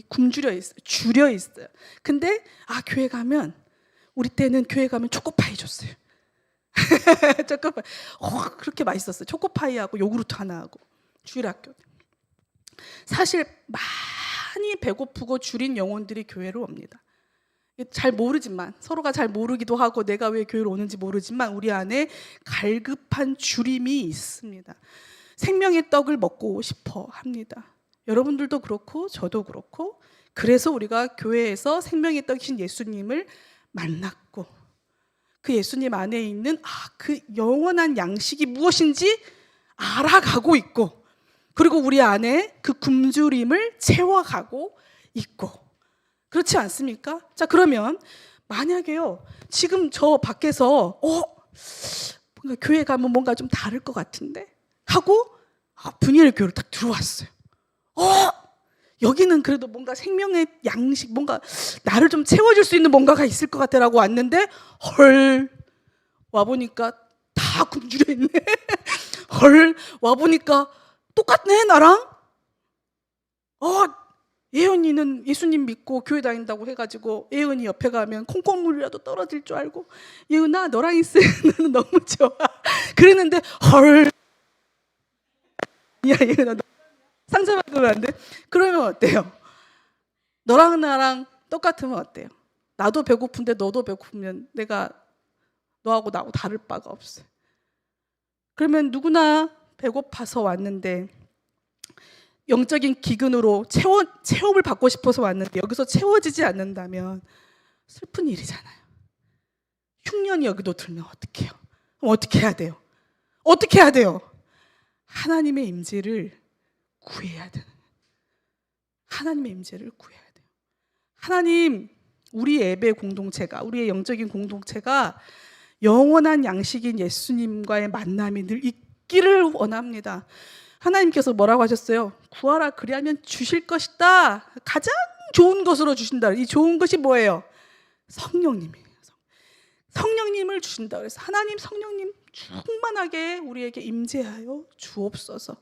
굶주려 있어요. 줄여 있어요. 근데 교회 가면, 우리 때는 교회 가면 초코파이 줬어요. 초코파이. 그렇게 맛있었어요. 초코파이하고 요구르트 하나하고. 주일학교. 사실 많이 배고프고 줄인 영혼들이 교회로 옵니다. 잘 모르지만, 서로가 잘 모르기도 하고 내가 왜 교회로 오는지 모르지만 우리 안에 갈급한 줄임이 있습니다. 생명의 떡을 먹고 싶어 합니다. 여러분들도 그렇고 저도 그렇고, 그래서 우리가 교회에서 생명의 떡이신 예수님을 만났고 그 예수님 안에 있는 그 영원한 양식이 무엇인지 알아가고 있고, 그리고 우리 안에 그 굶주림을 채워가고 있고, 그렇지 않습니까? 자, 그러면 만약에요, 지금 저 밖에서 뭔가 교회 가면 뭔가 좀 다를 것 같은데 하고 분이엘 교회로 딱 들어왔어요. 여기는 그래도 뭔가 생명의 양식, 뭔가 나를 좀 채워줄 수 있는 뭔가가 있을 것 같아라고 왔는데 와보니까 다 굶주려 있네. 와보니까 똑같네 나랑. 예은이는 예수님 믿고 교회 다닌다고 해가지고 예은이 옆에 가면 콩고물이라도 떨어질 줄 알고, 예은아 너랑 있으면 너무 좋아 그랬는데 야 예은아 너 상처받으면 안 돼? 그러면 어때요? 너랑 나랑 똑같으면 어때요? 나도 배고픈데 너도 배고프면 내가 너하고 나하고 다를 바가 없어요. 그러면 누구나 배고파서 왔는데 영적인 기근으로 체험을 받고 싶어서 왔는데 여기서 채워지지 않는다면 슬픈 일이잖아요. 흉년이 여기도 들면 어떡해요? 그럼 어떻게 해야 돼요? 어떻게 해야 돼요? 하나님의 임재를 구해야 되는 거예요. 하나님의 임재를 구해야 돼요. 하나님, 우리 예배 공동체가, 우리의 영적인 공동체가 영원한 양식인 예수님과의 만남이 늘 있기를 원합니다. 하나님께서 뭐라고 하셨어요? 구하라 그리하면 주실 것이다. 가장 좋은 것으로 주신다. 이 좋은 것이 뭐예요? 성령님이에요. 성령님을 주신다. 그래서 하나님 성령님 충만하게 우리에게 임재하여 주옵소서.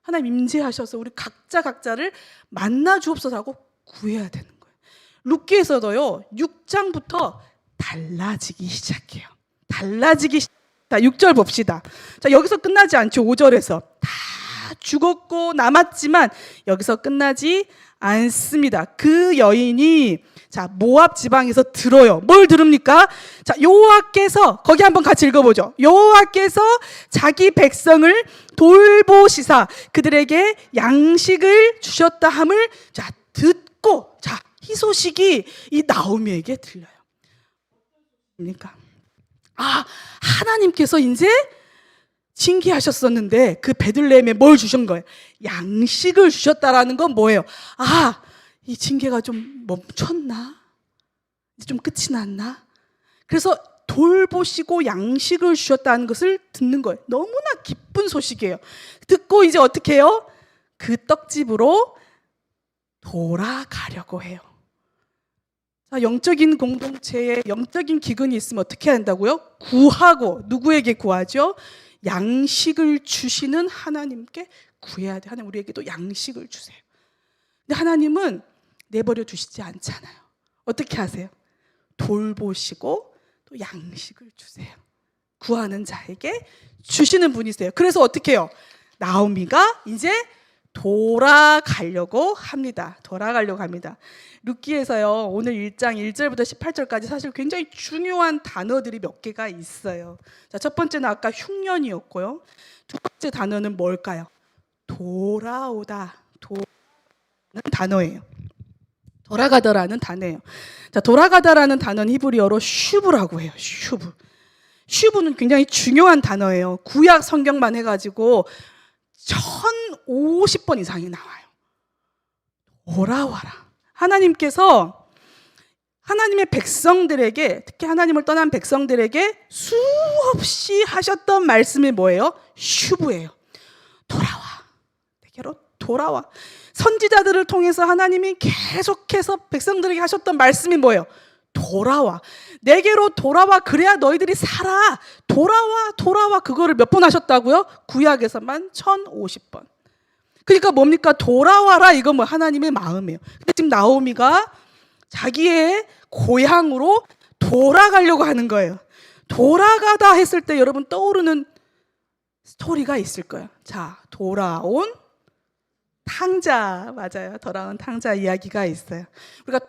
하나님 임재하셔서 우리 각자를 만나 주옵소서 하고 구해야 되는 거예요. 룻기에서도요 6장부터 달라지기 시작해요. 달라지기 시작. 자, 6절 봅시다. 자, 여기서 끝나지 않죠. 5절에서 다 죽었고 남았지만 여기서 끝나지 않습니다. 그 여인이 자, 모압 지방에서 들어요. 뭘 들읍니까? 자, 여호와께서 거기 한번 같이 읽어보죠. 여호와께서 자기 백성을 돌보시사 그들에게 양식을 주셨다 함을 자, 듣고 자, 이 소식이 이 나오미에게 들려요. 그러니까 하나님께서 이제 징계하셨었는데 그 베들레헴에 뭘 주신 거예요? 양식을 주셨다라는 건 뭐예요? 이 징계가 좀 멈췄나? 이제 좀 끝이 났나? 그래서 돌보시고 양식을 주셨다는 것을 듣는 거예요. 너무나 기쁜 소식이에요. 듣고 이제 어떻게 해요? 그 떡집으로 돌아가려고 해요. 자, 영적인 공동체에 영적인 기근이 있으면 어떻게 한다고요? 구하고 누구에게 구하죠? 양식을 주시는 하나님께 구해야 돼. 하나님 우리에게도 양식을 주세요. 근데 하나님은 내버려 두시지 않잖아요. 어떻게 하세요? 돌보시고 또 양식을 주세요. 구하는 자에게 주시는 분이세요. 그래서 어떻게 해요? 나오미가 이제 돌아가려고 합니다. 룻기에서요 오늘 1장 1절부터 18절까지 사실 굉장히 중요한 단어들이 몇 개가 있어요. 자, 첫 번째는 아까 흉년이었고요. 두 번째 단어는 뭘까요? 돌아오다. 단어예요. 돌아가다라는 단어예요. 자, 돌아가다라는 단어는 히브리어로 슈브라고 해요. 슈브는 굉장히 중요한 단어예요. 구약 성경만 해가지고 1050번 이상이 나와요. 돌아와라. 하나님께서 하나님의 백성들에게, 특히 하나님을 떠난 백성들에게 수없이 하셨던 말씀이 뭐예요? 슈브예요. 돌아와. 내게로 돌아와. 선지자들을 통해서 하나님이 계속해서 백성들에게 하셨던 말씀이 뭐예요? 돌아와. 내게로 돌아와. 그래야 너희들이 살아. 돌아와. 그거를 몇 번 하셨다고요? 구약에서만 1050번. 그러니까 뭡니까? 돌아와라. 이건 뭐 하나님의 마음이에요. 근데 지금 나오미가 자기의 고향으로 돌아가려고 하는 거예요. 돌아가다 했을 때 여러분 떠오르는 스토리가 있을 거예요. 자, 돌아온 탕자. 맞아요. 돌아온 탕자 이야기가 있어요. 우리가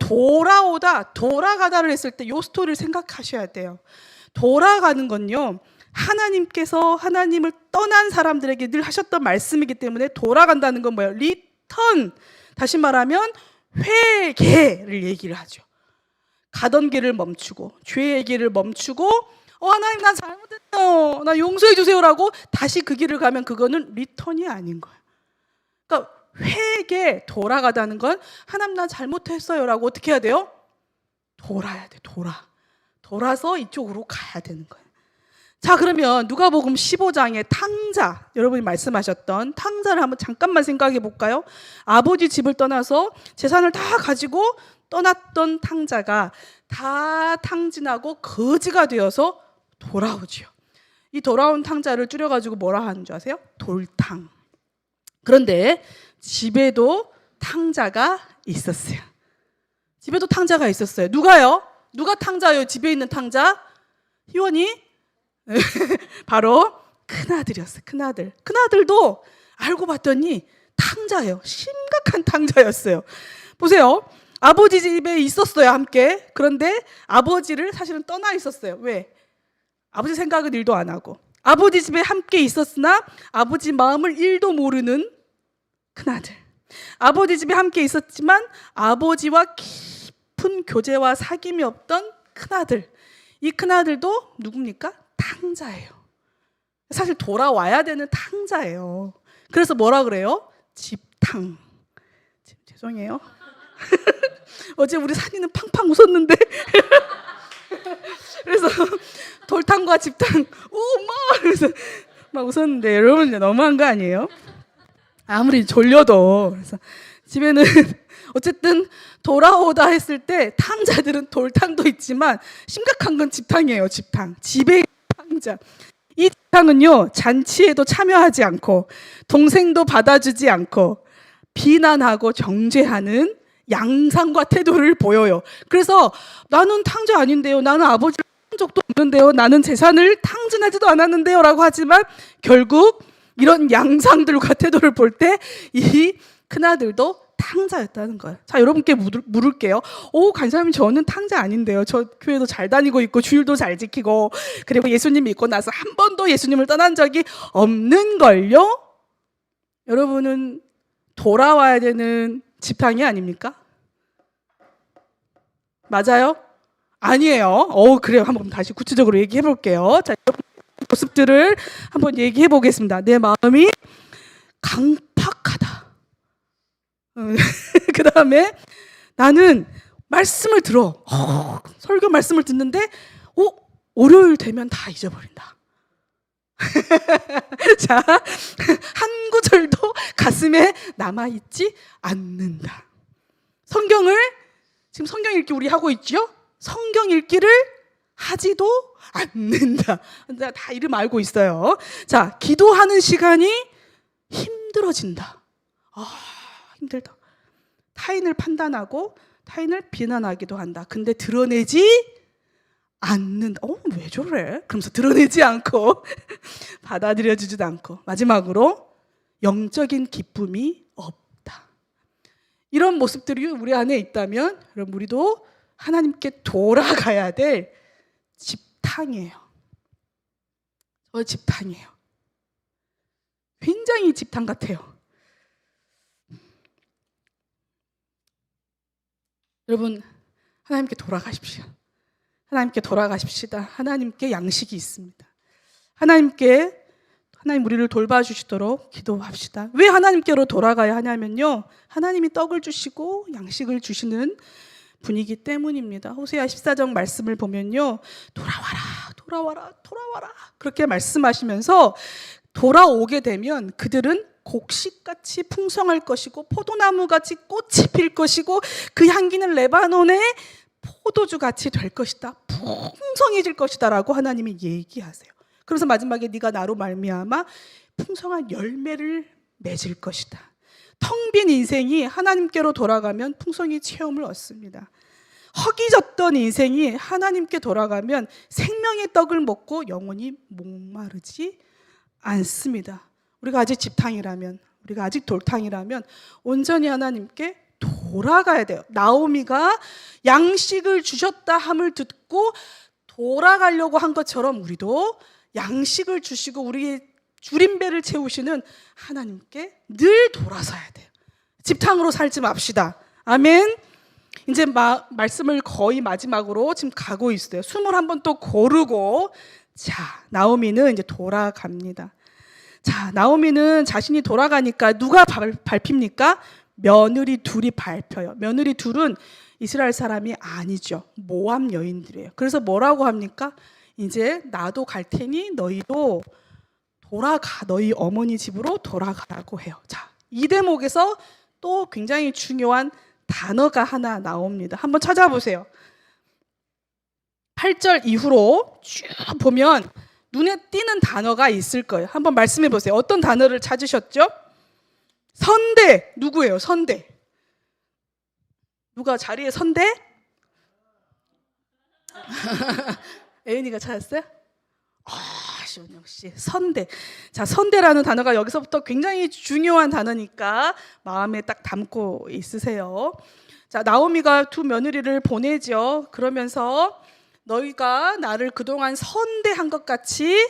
돌아가다를 했을 때 이 스토리를 생각하셔야 돼요. 돌아가는 건요, 하나님께서 하나님을 떠난 사람들에게 늘 하셨던 말씀이기 때문에 돌아간다는 건 뭐예요? 리턴. 다시 말하면 회개를 얘기를 하죠. 가던 길을 멈추고 죄의 길을 멈추고 하나님 나 잘못했어요. 나 용서해 주세요라고 다시 그 길을 가면 그거는 리턴이 아닌 거예요. 그러니까 회개, 돌아가다는 건 하나님 나 잘못했어요라고 어떻게 해야 돼요? 돌아야 돼. 돌아서 이쪽으로 가야 되는 거예요. 자, 그러면 누가복음 15장의 탕자, 여러분이 말씀하셨던 탕자를 한번 잠깐만 생각해 볼까요? 아버지 집을 떠나서 재산을 다 가지고 떠났던 탕자가 다 탕진하고 거지가 되어서 돌아오지요. 이 돌아온 탕자를 줄여가지고 뭐라 하는 줄 아세요? 돌탕. 그런데 집에도 탕자가 있었어요. 집에도 탕자가 있었어요. 누가요? 누가 탕자예요? 집에 있는 탕자? 희원이? 바로 큰아들이었어요. 큰아들도 알고 봤더니 탕자예요. 심각한 탕자였어요. 보세요. 아버지 집에 있었어요, 함께. 그런데 아버지를 사실은 떠나 있었어요. 왜? 아버지 생각은 1도 안 하고 아버지 집에 함께 있었으나 아버지 마음을 1도 모르는 큰아들. 아버지 집에 함께 있었지만 아버지와 깊은 교제와 사귐이 없던 큰아들. 이 큰아들도 누굽니까? 탕자예요. 사실 돌아와야 되는 탕자예요. 그래서 뭐라 그래요? 집탕. 죄송해요. 어제 우리 산이는 팡팡 웃었는데 그래서 돌탕과 집탕 오마 그래서 막 웃었는데 여러분 너무한 거 아니에요? 아무리 졸려도. 그래서 집에는 어쨌든 돌아오다 했을 때 탕자들은 돌탕도 있지만 심각한 건 집탕이에요. 집탕. 집의 탕자. 이 집탕은요, 잔치에도 참여하지 않고 동생도 받아주지 않고 비난하고 정죄하는 양상과 태도를 보여요. 그래서 나는 탕자 아닌데요, 나는 아버지를 탕 적도 없는데요, 나는 재산을 탕진하지도 않았는데요 라고 하지만 결국 이런 양상들과 태도를 볼 때 이 큰아들도 탕자였다는 거예요. 자, 여러분께 물을게요. 오, 간사님 저는 탕자 아닌데요. 저 교회도 잘 다니고 있고 주일도 잘 지키고 그리고 예수님 믿고 나서 한 번도 예수님을 떠난 적이 없는 걸요? 여러분은 돌아와야 되는 집탕이 아닙니까? 맞아요? 아니에요. 그래요. 한번 다시 구체적으로 얘기해 볼게요. 자, 모습들을 한번 얘기해 보겠습니다. 내 마음이 강팍하다. 그 다음에 나는 말씀을 들어. 설교 말씀을 듣는데 월요일 되면 다 잊어버린다. 자, 한 구절도 가슴에 남아있지 않는다. 지금 성경 읽기 우리 하고 있죠? 성경 읽기를 하지도 않는다. 다 이름 알고 있어요. 자, 기도하는 시간이 힘들어진다. 힘들다. 타인을 판단하고 타인을 비난하기도 한다. 근데 드러내지 않는다. 왜 저래? 그러면서 드러내지 않고 받아들여주지도 않고 마지막으로 영적인 기쁨이 없다. 이런 모습들이 우리 안에 있다면 여러분 우리도 하나님께 돌아가야 될 집탕이에요. 저 집탕이에요. 굉장히 집탕 같아요. 여러분 하나님께 돌아가십시오. 하나님께 돌아가십시다. 하나님께 양식이 있습니다. 하나님 우리를 돌봐주시도록 기도합시다. 왜 하나님께로 돌아가야 하냐면요, 하나님이 떡을 주시고 양식을 주시는 분이기 때문입니다. 호세아 14장 말씀을 보면요, 돌아와라 그렇게 말씀하시면서 돌아오게 되면 그들은 곡식같이 풍성할 것이고 포도나무같이 꽃이 필 것이고 그 향기는 레바논의 포도주같이 될 것이다. 풍성해질 것이다 라고 하나님이 얘기하세요. 그래서 마지막에 네가 나로 말미암아 풍성한 열매를 맺을 것이다. 텅 빈 인생이 하나님께로 돌아가면 풍성히 체험을 얻습니다. 허기졌던 인생이 하나님께 돌아가면 생명의 떡을 먹고 영원히 목마르지 않습니다. 우리가 아직 집탕이라면, 우리가 아직 돌탕이라면 온전히 하나님께 돌아가야 돼요. 나오미가 양식을 주셨다 함을 듣고 돌아가려고 한 것처럼 우리도 양식을 주시고 우리의 줄인 배를 채우시는 하나님께 늘 돌아서야 돼요. 집탕으로 살지 맙시다. 아멘. 이제 말씀을 거의 마지막으로 지금 가고 있어요. 숨을 한번 또 고르고, 자, 나오미는 이제 돌아갑니다. 자, 나오미는 자신이 돌아가니까 누가 밟힙니까? 며느리 둘이 밟혀요. 며느리 둘은 이스라엘 사람이 아니죠. 모압 여인들이에요. 그래서 뭐라고 합니까? 이제 나도 갈 테니 너희도 돌아가. 너희 어머니 집으로 돌아가라고 해요. 자, 이 대목에서 또 굉장히 중요한 단어가 하나 나옵니다. 한번 찾아보세요. 8절 이후로 쭉 보면 눈에 띄는 단어가 있을 거예요. 한번 말씀해 보세요. 어떤 단어를 찾으셨죠? 선대. 누구예요? 선대. 누가 자리에 선대? 애은이가 찾았어요? 역시 선대. 자, 선대라는 단어가 여기서부터 굉장히 중요한 단어니까 마음에 딱 담고 있으세요. 자, 나오미가 두 며느리를 보내죠. 그러면서 너희가 나를 그동안 선대한 것 같이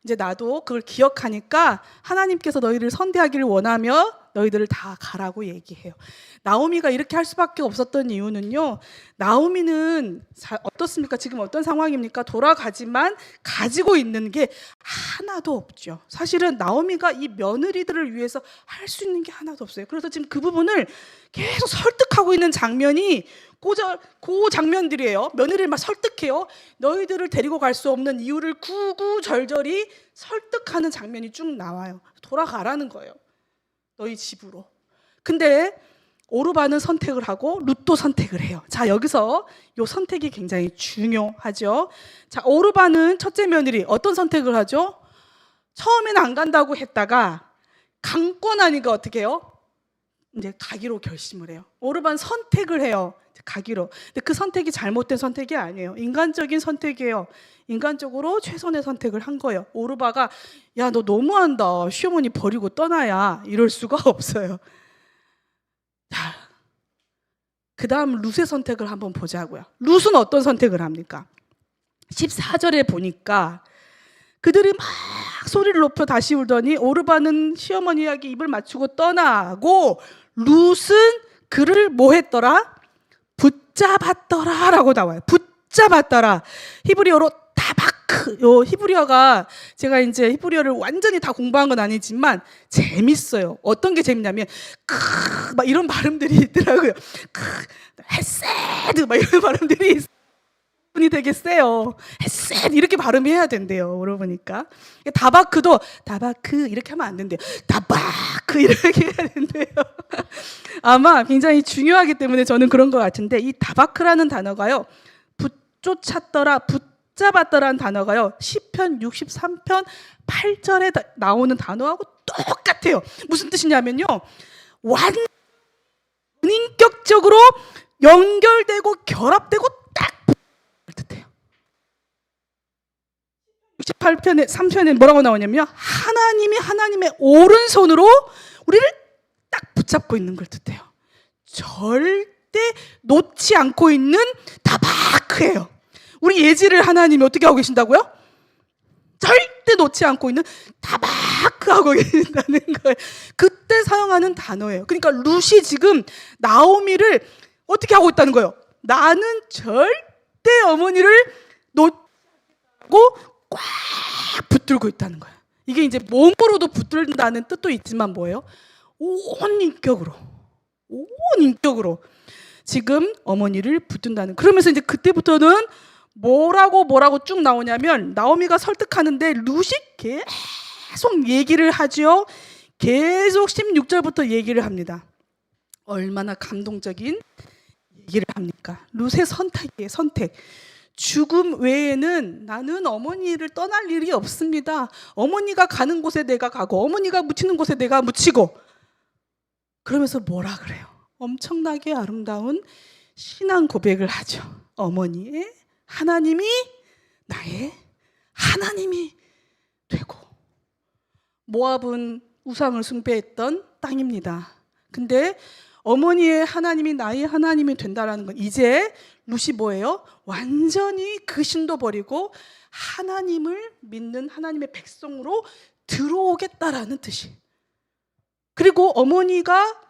이제 나도 그걸 기억하니까 하나님께서 너희를 선대하기를 원하며 너희들을 다 가라고 얘기해요. 나오미가 이렇게 할 수밖에 없었던 이유는요. 나오미는 어떻습니까? 지금 어떤 상황입니까? 돌아가지만 가지고 있는 게 하나도 없죠. 사실은 나오미가 이 며느리들을 위해서 할 수 있는 게 하나도 없어요. 그래서 지금 그 부분을 계속 설득하고 있는 장면이 그 장면들이에요. 며느리를 막 설득해요. 너희들을 데리고 갈 수 없는 이유를 구구절절히 설득하는 장면이 쭉 나와요. 돌아가라는 거예요. 너희 집으로. 근데 오르바는 선택을 하고 룻도 선택을 해요. 자, 여기서 이 선택이 굉장히 중요하죠. 자, 오르바는 첫째 며느리 어떤 선택을 하죠? 처음에는 안 간다고 했다가 강권하니까 어떻게 해요? 이제 가기로 결심을 해요. 오르바는 선택을 해요. 가기로. 근데 그 선택이 잘못된 선택이 아니에요. 인간적인 선택이에요. 인간적으로 최선의 선택을 한 거예요. 오르바가 야, 너 너무한다. 시어머니 버리고 떠나야. 이럴 수가 없어요. 자, 그 다음 룻의 선택을 한번 보자고요. 룻은 어떤 선택을 합니까? 14절에 보니까 그들이 막 소리를 높여 다시 울더니 오르바는 시어머니에게 입을 맞추고 떠나고 룻은 그를 뭐 했더라? 붙잡았더라 라고 나와요. 붙잡았더라. 히브리어로 다바크. 요 히브리어가 제가 이제 히브리어를 완전히 다 공부한 건 아니지만 재밌어요. 어떤 게 재밌냐면 막 이런 발음들이 있더라고요. 헤세드 막 이런 발음들이 있어요. 분이 되게 세요. 헤셋 이렇게 발음해야 된대요. 물어보니까 다바크도 다바크 이렇게 하면 안 된대요. 다바크 이렇게 해야 된대요. 아마 굉장히 중요하기 때문에 저는 그런 것 같은데 이 다바크라는 단어가요. 붙쫓았더라, 붙잡았더라는 단어가요. 시편 63편 8절에 나오는 단어하고 똑같아요. 무슨 뜻이냐면요. 완인격적으로 연결되고 결합되고 딱 뜻해요. 68편에 3편에 뭐라고 나오냐면요. 하나님이 하나님의 오른손으로 우리를 딱 붙잡고 있는 걸 뜻해요. 절대 놓지 않고 있는 다바크예요. 우리 예지를 하나님이 어떻게 하고 계신다고요? 절대 놓지 않고 있는 다바크 하고 계신다는 거예요. 그때 사용하는 단어예요. 그러니까 룻이 지금 나오미를 어떻게 하고 있다는 거예요? 나는 절대 어머니를 놓고 꽉 붙들고 있다는 거예요. 이게 이제 몸으로도 붙들다는 뜻도 있지만 뭐예요? 온 인격으로 지금 어머니를 붙든다는. 그러면서 이제 그때부터는 뭐라고 쭉 나오냐면 나오미가 설득하는데 룻이 계속 얘기를 하죠. 계속 16절부터 얘기를 합니다. 얼마나 감동적인 얘기를 합니까? 룻의 선택이에요. 선택. 죽음 외에는 나는 어머니를 떠날 일이 없습니다. 어머니가 가는 곳에 내가 가고 어머니가 묻히는 곳에 내가 묻히고. 그러면서 뭐라 그래요? 엄청나게 아름다운 신앙 고백을 하죠. 어머니의 하나님이 나의 하나님이 되고. 모압은 우상을 숭배했던 땅입니다. 근데 어머니의 하나님이 나의 하나님이 된다라는 건 이제 룻이 뭐예요? 완전히 그 신도 버리고 하나님을 믿는 하나님의 백성으로 들어오겠다라는 뜻이. 그리고 어머니가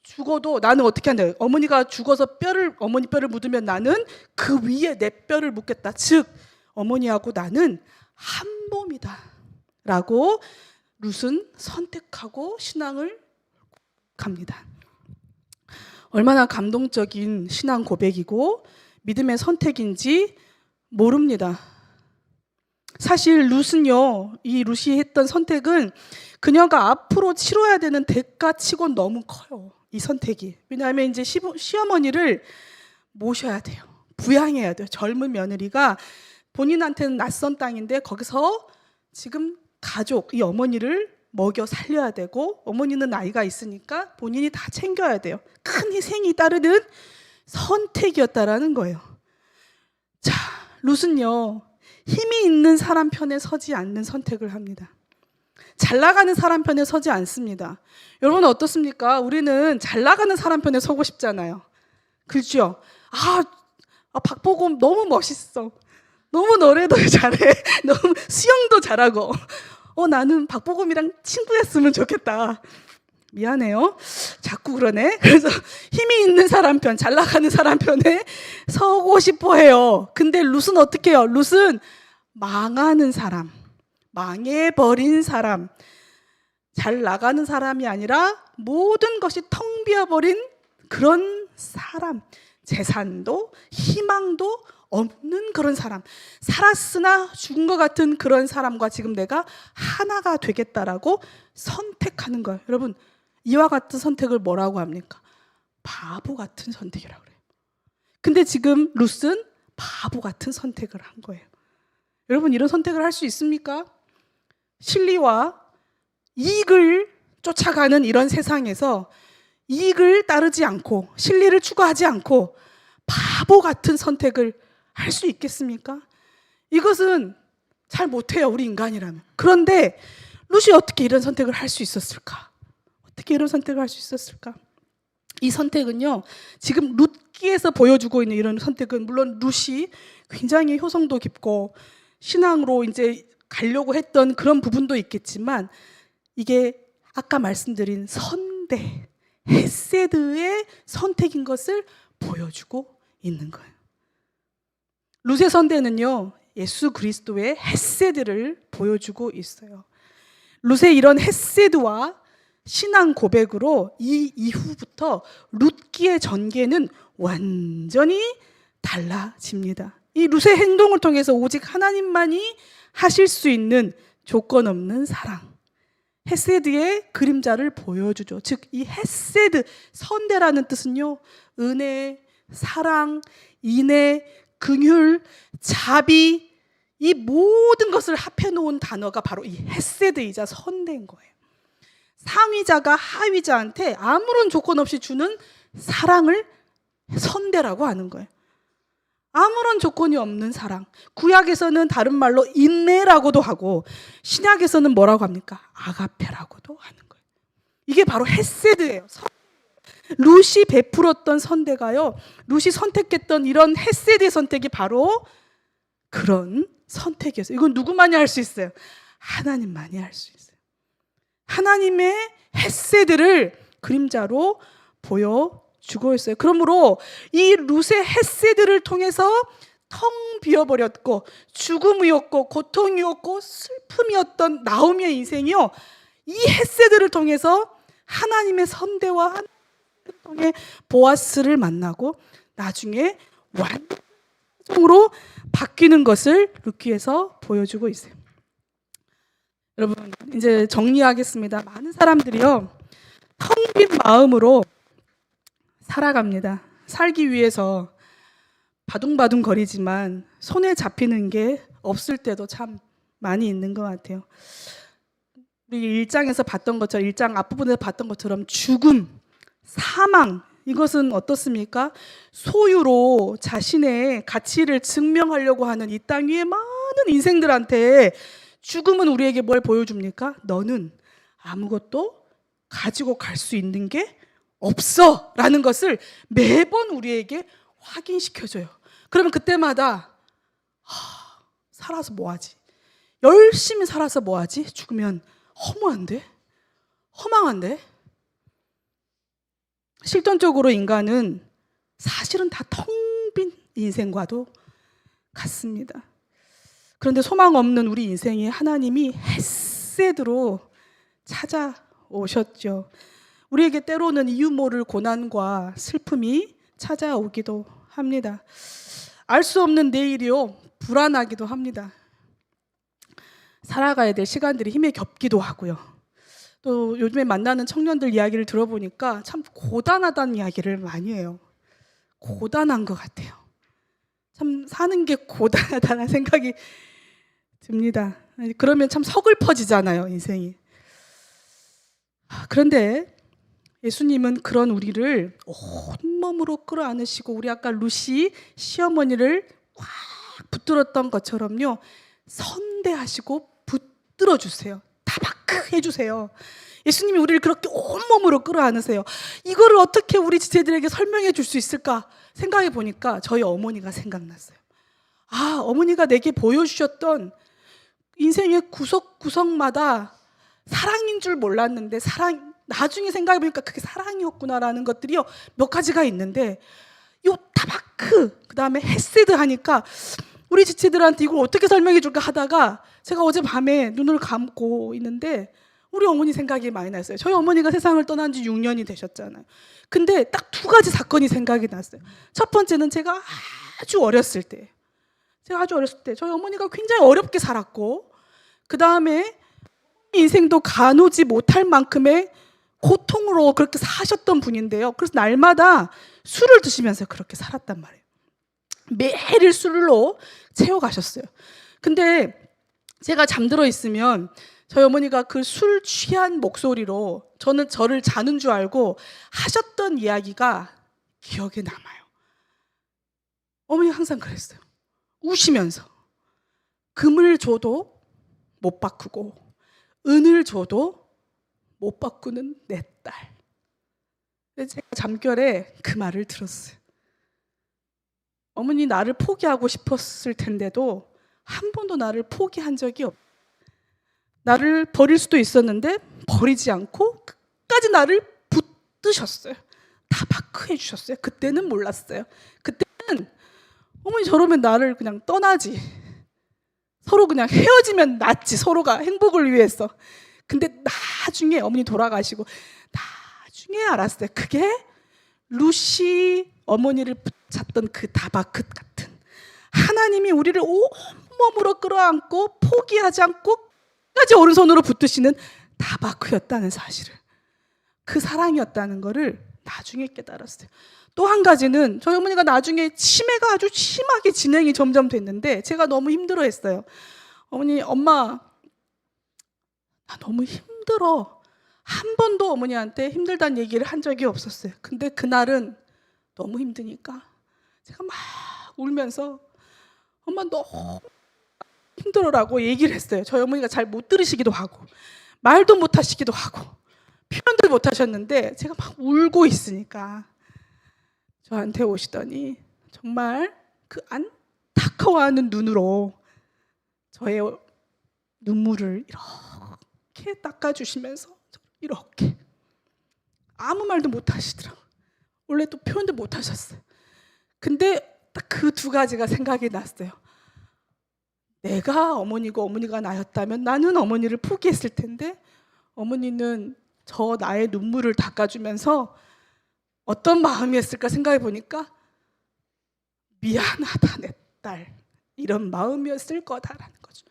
죽어도 나는 어떻게 한다? 어머니가 죽어서 어머니 뼈를 묻으면 나는 그 위에 내 뼈를 묻겠다. 즉 어머니하고 나는 한 몸이다 라고 룻은 선택하고 신앙을 갑니다. 얼마나 감동적인 신앙 고백이고 믿음의 선택인지 모릅니다. 사실 룻은요, 이 룻이 했던 선택은 그녀가 앞으로 치러야 되는 대가치고 너무 커요. 이 선택이. 왜냐하면 이제 시어머니를 모셔야 돼요. 부양해야 돼요. 젊은 며느리가 본인한테는 낯선 땅인데 거기서 지금 가족, 이 어머니를 먹여 살려야 되고 어머니는 나이가 있으니까 본인이 다 챙겨야 돼요. 큰 희생이 따르는 선택이었다라는 거예요. 자, 룻은요, 힘이 있는 사람 편에 서지 않는 선택을 합니다. 잘 나가는 사람 편에 서지 않습니다. 여러분 어떻습니까? 우리는 잘 나가는 사람 편에 서고 싶잖아요. 그렇죠? 박보검 너무 멋있어. 너무 노래도 잘해. 너무 수영도 잘하고. 나는 박보검이랑 친구였으면 좋겠다. 미안해요. 자꾸 그러네. 그래서 힘이 있는 사람 편, 잘 나가는 사람 편에 서고 싶어 해요. 근데 룻은 어떻게 해요? 룻은 망하는 사람, 망해버린 사람, 잘 나가는 사람이 아니라 모든 것이 텅 비어버린 그런 사람, 재산도 희망도 없는 그런 사람, 살았으나 죽은 것 같은 그런 사람과 지금 내가 하나가 되겠다라고 선택하는 거예요. 여러분, 이와 같은 선택을 뭐라고 합니까? 바보 같은 선택이라고 그래요. 근데 지금 룻은 바보 같은 선택을 한 거예요. 여러분, 이런 선택을 할 수 있습니까? 실리와 이익을 쫓아가는 이런 세상에서 이익을 따르지 않고 실리를 추구하지 않고 바보 같은 선택을 할 수 있겠습니까? 이것은 잘 못해요, 우리 인간이라면. 그런데 룻이 어떻게 이런 선택을 할 수 있었을까? 어떻게 이런 선택을 할 수 있었을까? 이 선택은요, 지금 룻기에서 보여주고 있는 이런 선택은 물론 룻이 굉장히 효성도 깊고 신앙으로 이제 가려고 했던 그런 부분도 있겠지만 이게 아까 말씀드린 선대, 헤세드의 선택인 것을 보여주고 있는 거예요. 룻의 선대는요, 예수 그리스도의 헤세드를 보여주고 있어요. 룻의 이런 헤세드와 신앙 고백으로 이 이후부터 룻기의 전개는 완전히 달라집니다. 이 룻의 행동을 통해서 오직 하나님만이 하실 수 있는 조건 없는 사랑, 헤세드의 그림자를 보여주죠. 즉, 이 헤세드, 선대라는 뜻은요, 은혜, 사랑, 인애, 긍휼, 자비, 이 모든 것을 합해 놓은 단어가 바로 이 헤세드이자 선대인 거예요. 상위자가 하위자한테 아무런 조건 없이 주는 사랑을 선대라고 하는 거예요. 아무런 조건이 없는 사랑. 구약에서는 다른 말로 인내라고도 하고 신약에서는 뭐라고 합니까? 아가페라고도 하는 거예요. 이게 바로 헤세드예요. 룻이 베풀었던 선대가요, 룻이 선택했던 이런 헤세드의 선택이 바로 그런 선택이었어요. 이건 누구만이 할 수 있어요? 하나님만이 할 수 있어요. 하나님의 헤세드를 그림자로 보여주고 있어요. 그러므로 이 룻의 헤세드를 통해서 텅 비어버렸고 죽음이었고 고통이었고 슬픔이었던 나오미의 인생이요, 이 헤세드를 통해서 하나님의 선대와 통해 보아스를 만나고 나중에 완전으로 바뀌는 것을 룻기에서 보여주고 있어요. 여러분, 이제 정리하겠습니다. 많은 사람들이요, 텅 빈 마음으로 살아갑니다. 살기 위해서 바둥바둥 거리지만 손에 잡히는 게 없을 때도 참 많이 있는 것 같아요. 우리 1장에서 봤던 것처럼, 1장 앞부분에서 봤던 것처럼 죽음, 사망, 이것은 어떻습니까? 소유로 자신의 가치를 증명하려고 하는 이 땅 위에 많은 인생들한테 죽음은 우리에게 뭘 보여줍니까? 너는 아무것도 가지고 갈 수 있는 게 없어 라는 것을 매번 우리에게 확인시켜줘요. 그러면 그때마다 살아서 뭐하지? 열심히 살아서 뭐하지? 죽으면 허무한데? 허망한데? 실존적으로 인간은 사실은 다 텅 빈 인생과도 같습니다. 그런데 소망 없는 우리 인생에 하나님이 헤세드로 찾아오셨죠. 우리에게 때로는 이유 모를 고난과 슬픔이 찾아오기도 합니다. 알 수 없는 내일이요, 불안하기도 합니다. 살아가야 될 시간들이 힘에 겹기도 하고요. 또 요즘에 만나는 청년들 이야기를 들어보니까 참 고단하다는 이야기를 많이 해요. 고단한 것 같아요. 참 사는 게 고단하다는 생각이 듭니다. 그러면 참 서글퍼지잖아요, 인생이. 그런데 예수님은 그런 우리를 온몸으로 끌어안으시고, 우리 아까 룻이 시어머니를 꽉 붙들었던 것처럼요, 선대하시고 붙들어 주세요. 타바크 해주세요. 예수님이 우리를 그렇게 온몸으로 끌어안으세요. 이거를 어떻게 우리 지체들에게 설명해 줄 수 있을까 생각해 보니까 저희 어머니가 생각났어요. 어머니가 내게 보여주셨던 인생의 구석구석마다 사랑인 줄 몰랐는데 나중에 생각해보니까 그게 사랑이었구나라는 것들이요 몇 가지가 있는데, 요 타바크 그다음에 헤세드 하니까 우리 지체들한테 이걸 어떻게 설명해 줄까 하다가 제가 어젯밤에 눈을 감고 있는데 우리 어머니 생각이 많이 났어요. 저희 어머니가 세상을 떠난 지 6년이 되셨잖아요. 근데 딱 두 가지 사건이 생각이 났어요. 첫 번째는 제가 아주 어렸을 때 저희 어머니가 굉장히 어렵게 살았고, 그 다음에 인생도 가누지 못할 만큼의 고통으로 그렇게 사셨던 분인데요. 그래서 날마다 술을 드시면서 그렇게 살았단 말이에요. 매일 술로 채워가셨어요. 근데 제가 잠들어 있으면 저희 어머니가 그 술 취한 목소리로 저를 자는 줄 알고 하셨던 이야기가 기억에 남아요. 어머니가 항상 그랬어요. 우시면서 금을 줘도 못 바꾸고 은을 줘도 못 바꾸는 내 딸. 근데 제가 잠결에 그 말을 들었어요. 어머니 나를 포기하고 싶었을 텐데도 한 번도 나를 포기한 적이 없어요. 나를 버릴 수도 있었는데 버리지 않고 끝까지 나를 붙드셨어요. 다 바크해 주셨어요. 그때는 몰랐어요. 그때는 어머니 저러면 나를 그냥 떠나지, 서로 그냥 헤어지면 낫지, 서로가 행복을 위해서. 근데 나중에 어머니 돌아가시고 나중에 알았어요. 그게 루시 어머니를 붙잡던 그 다바크 같은, 하나님이 우리를 온몸으로 끌어안고 포기하지 않고 끝까지 오른손으로 붙드시는 다바크였다는 사실을, 그 사랑이었다는 거를 나중에 깨달았어요. 또 한 가지는 저희 어머니가 나중에 치매가 아주 심하게 진행이 점점 됐는데 제가 너무 힘들어했어요. 엄마 나 너무 힘들어. 한 번도 어머니한테 힘들다는 얘기를 한 적이 없었어요. 근데 그날은 너무 힘드니까 제가 막 울면서 엄마 너무 힘들어라고 얘기를 했어요. 저희 어머니가 잘 못 들으시기도 하고 말도 못 하시기도 하고 표현들 못 하셨는데 제가 막 울고 있으니까 저한테 오시더니 정말 그 안타까워하는 눈으로 저의 눈물을 이렇게 닦아주시면서 이렇게 아무 말도 못 하시더라고요. 원래 또 표현도 못 하셨어요. 근데 딱 그 두 가지가 생각이 났어요. 내가 어머니고 어머니가 나였다면 나는 어머니를 포기했을 텐데 어머니는 저 나의 눈물을 닦아주면서 어떤 마음이었을까 생각해 보니까 미안하다 내 딸, 이런 마음이었을 거다라는 거죠.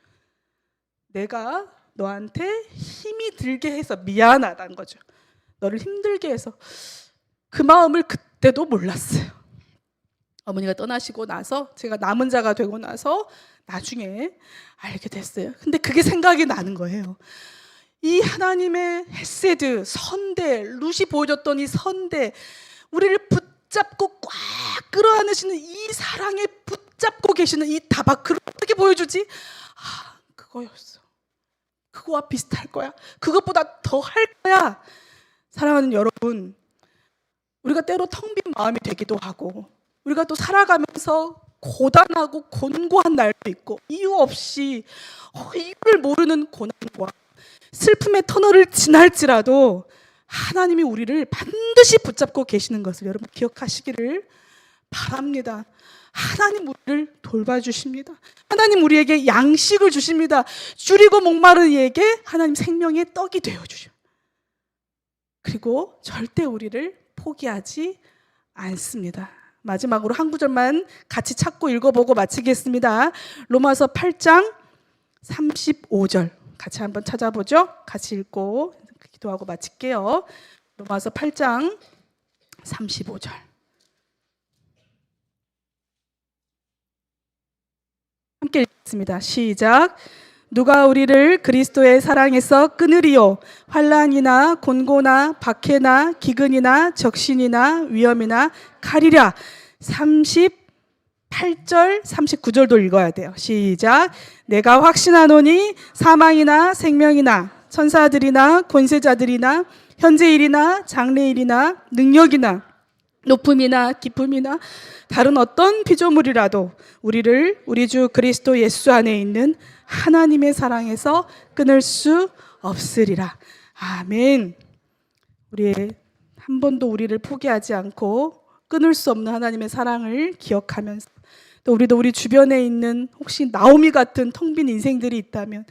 내가 너한테 힘이 들게 해서 미안하다는 거죠. 너를 힘들게 해서. 그 마음을 그때도 몰랐어요. 어머니가 떠나시고 나서 제가 남은 자가 되고 나서 나중에 알게 됐어요. 근데 그게 생각이 나는 거예요. 이 하나님의 헤세드, 선대, 루시 보여줬던 이 선대, 우리를 붙잡고 꽉 끌어안으시는 이 사랑에 붙잡고 계시는 이 다바크를 어떻게 보여주지? 그거였어. 그거와 비슷할 거야. 그것보다 더 할 거야. 사랑하는 여러분, 우리가 때로 텅 빈 마음이 되기도 하고 우리가 또 살아가면서 고단하고 곤고한 날도 있고 이유 없이 이유를 모르는 고난과 슬픔의 터널을 지날지라도 하나님이 우리를 반드시 붙잡고 계시는 것을 여러분 기억하시기를 바랍니다. 하나님 우리를 돌봐주십니다. 하나님 우리에게 양식을 주십니다. 줄이고 목마른 이에게 하나님 생명의 떡이 되어주셔. 그리고 절대 우리를 포기하지 않습니다. 마지막으로 한 구절만 같이 찾고 읽어보고 마치겠습니다. 로마서 8장 35절 같이 한번 찾아보죠. 같이 읽고 기도하고 마칠게요. 로마서 8장 35절. 함께 읽겠습니다. 시작. 누가 우리를 그리스도의 사랑에서 끊으리요? 환난이나 곤고나 박해나 기근이나 적신이나 위험이나 칼이랴. 38절 39절도 읽어야 돼요. 시작. 내가 확신하노니 사망이나 생명이나 천사들이나 권세자들이나 현재일이나 장래일이나 능력이나 높음이나 깊음이나 다른 어떤 피조물이라도 우리를 우리 주 그리스도 예수 안에 있는 하나님의 사랑에서 끊을 수 없으리라. 아멘. 우리의 한 번도 우리를 포기하지 않고 끊을 수 없는 하나님의 사랑을 기억하면서, 또 우리도 우리 주변에 있는 혹시 나오미 같은 텅 빈 인생들이 있다면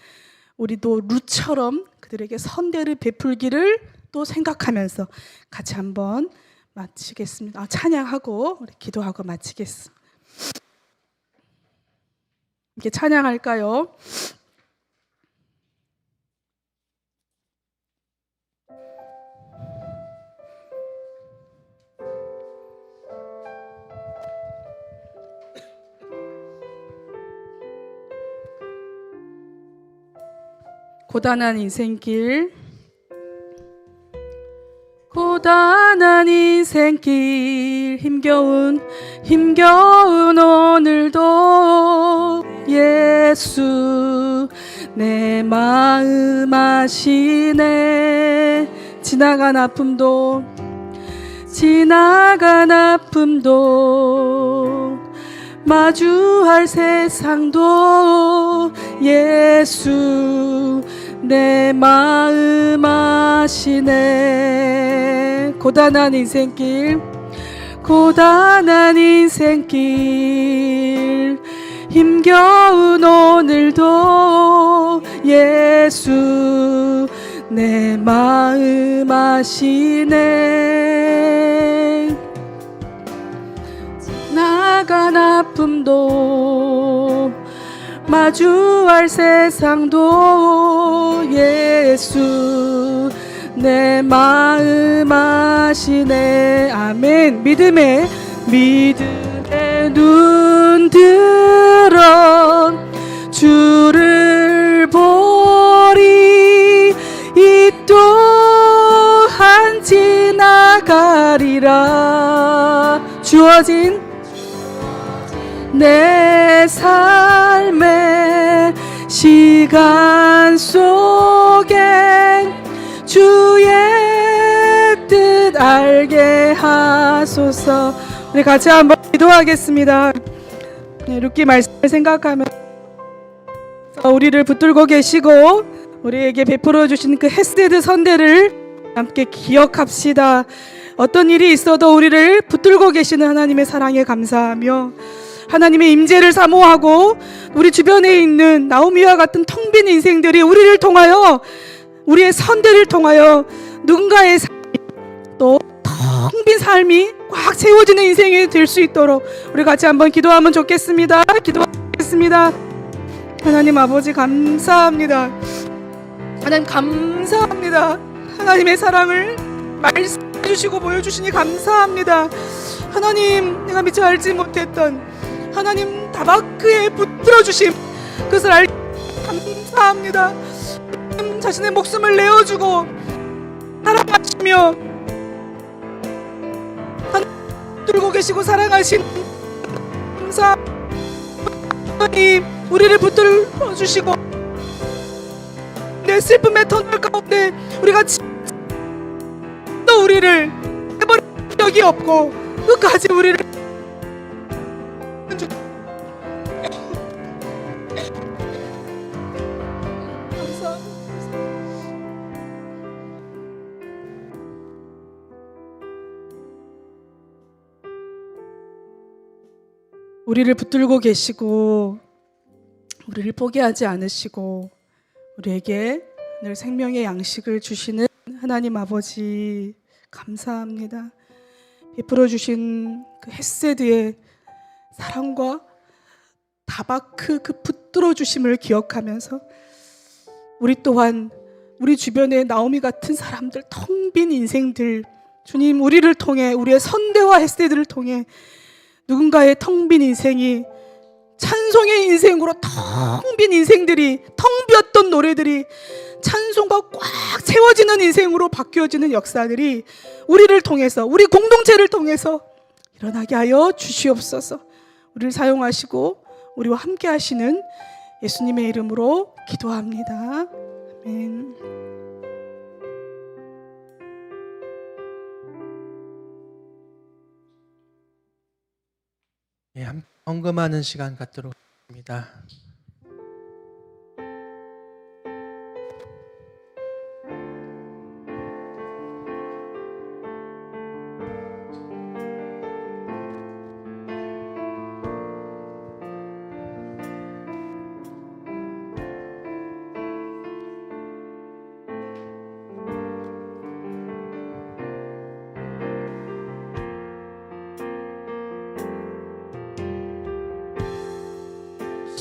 우리도 루처럼 그들에게 선대를 베풀기를 또 생각하면서 같이 한번 마치겠습니다. 찬양하고 우리 기도하고 마치겠습니다. 이렇게 찬양할까요? 고단한 인생길, 고단한 인생길, 힘겨운 오늘도 예수 내 마음 아시네. 지나간 아픔도 마주할 세상도 예수 내 마음 아시네. 고단한 인생길, 힘겨운 오늘도 예수 내 마음 아시네. 나간 아픔도 마주할 세상도 예수 내 마음 아시네. 아멘. 믿음의 눈 들어 주를 보리. 이 또한 지나가리라. 주어진 내 삶의 시간 속에 주의 뜻 알게 하소서. 우리 같이 한번 기도하겠습니다. 룻기 말씀을 생각하면서 우리를 붙들고 계시고 우리에게 베풀어 주신 그 헤세드 선대를 함께 기억합시다. 어떤 일이 있어도 우리를 붙들고 계시는 하나님의 사랑에 감사하며 하나님의 임재를 사모하고 우리 주변에 있는 나오미와 같은 텅 빈 인생들이 우리를 통하여, 우리의 선대를 통하여 누군가의 또 텅 빈 삶이 꽉 채워지는 인생이 될 수 있도록 우리 같이 한번 기도하면 좋겠습니다. 기도하겠습니다. 하나님 아버지 감사합니다. 하나님 감사합니다. 하나님의 사랑을 말씀해 주시고 보여주시니 감사합니다. 하나님, 내가 미처 알지 못했던 하나님 다바크에 붙들어 주심, 그것을 알기 감사합니다. 하나님 자신의 목숨을 내어주고 사랑하시며 하나님 붙들고 계시고 사랑하신 감사합니다. 하나님 우리를 붙들어 주시고 내 슬픔의 터널 가운데 우리가 또 우리를 해버린 적이 없고 끝까지 우리를 우리를 붙들고 계시고 우리를 포기하지 않으시고 우리에게 늘 생명의 양식을 주시는 하나님 아버지 감사합니다. 베풀어 주신 그 헤세드의 사랑과 다바크 그 붙들어 주심을 기억하면서 우리 또한 우리 주변에 나오미 같은 사람들, 텅 빈 인생들, 주님 우리를 통해 우리의 선대와 헤세드를 통해 누군가의 텅 빈 인생이 찬송의 인생으로 텅 빈 인생들이, 텅 비었던 노래들이 찬송과 꽉 채워지는 인생으로 바뀌어지는 역사들이 우리를 통해서, 우리 공동체를 통해서 일어나게 하여 주시옵소서. 우리를 사용하시고 우리와 함께 하시는 예수님의 이름으로 기도합니다. 아멘. 예, 헌금하는 시간 갖도록 하겠습니다.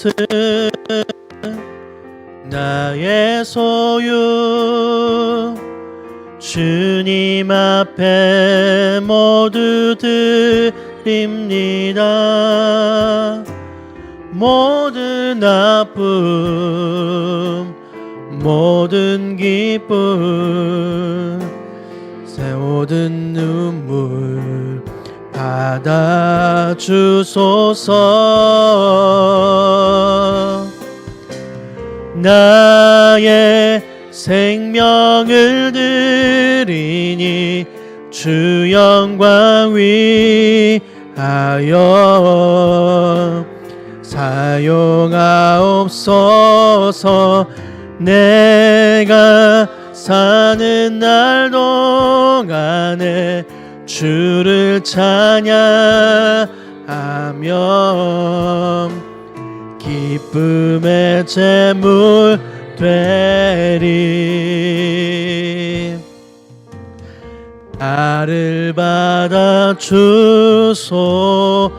것은 나의 소유. 주님 앞에 모두 드립니다. 모든 아픔, 모든 기쁨, 새 모든 눈물 받아주소서. 나의 생명을 드리니 주 영광 위하여 사용하옵소서. 내가 사는 날 동안에 주를 찬양하며 기쁨의 제물 되리. 나를 받아 주소서.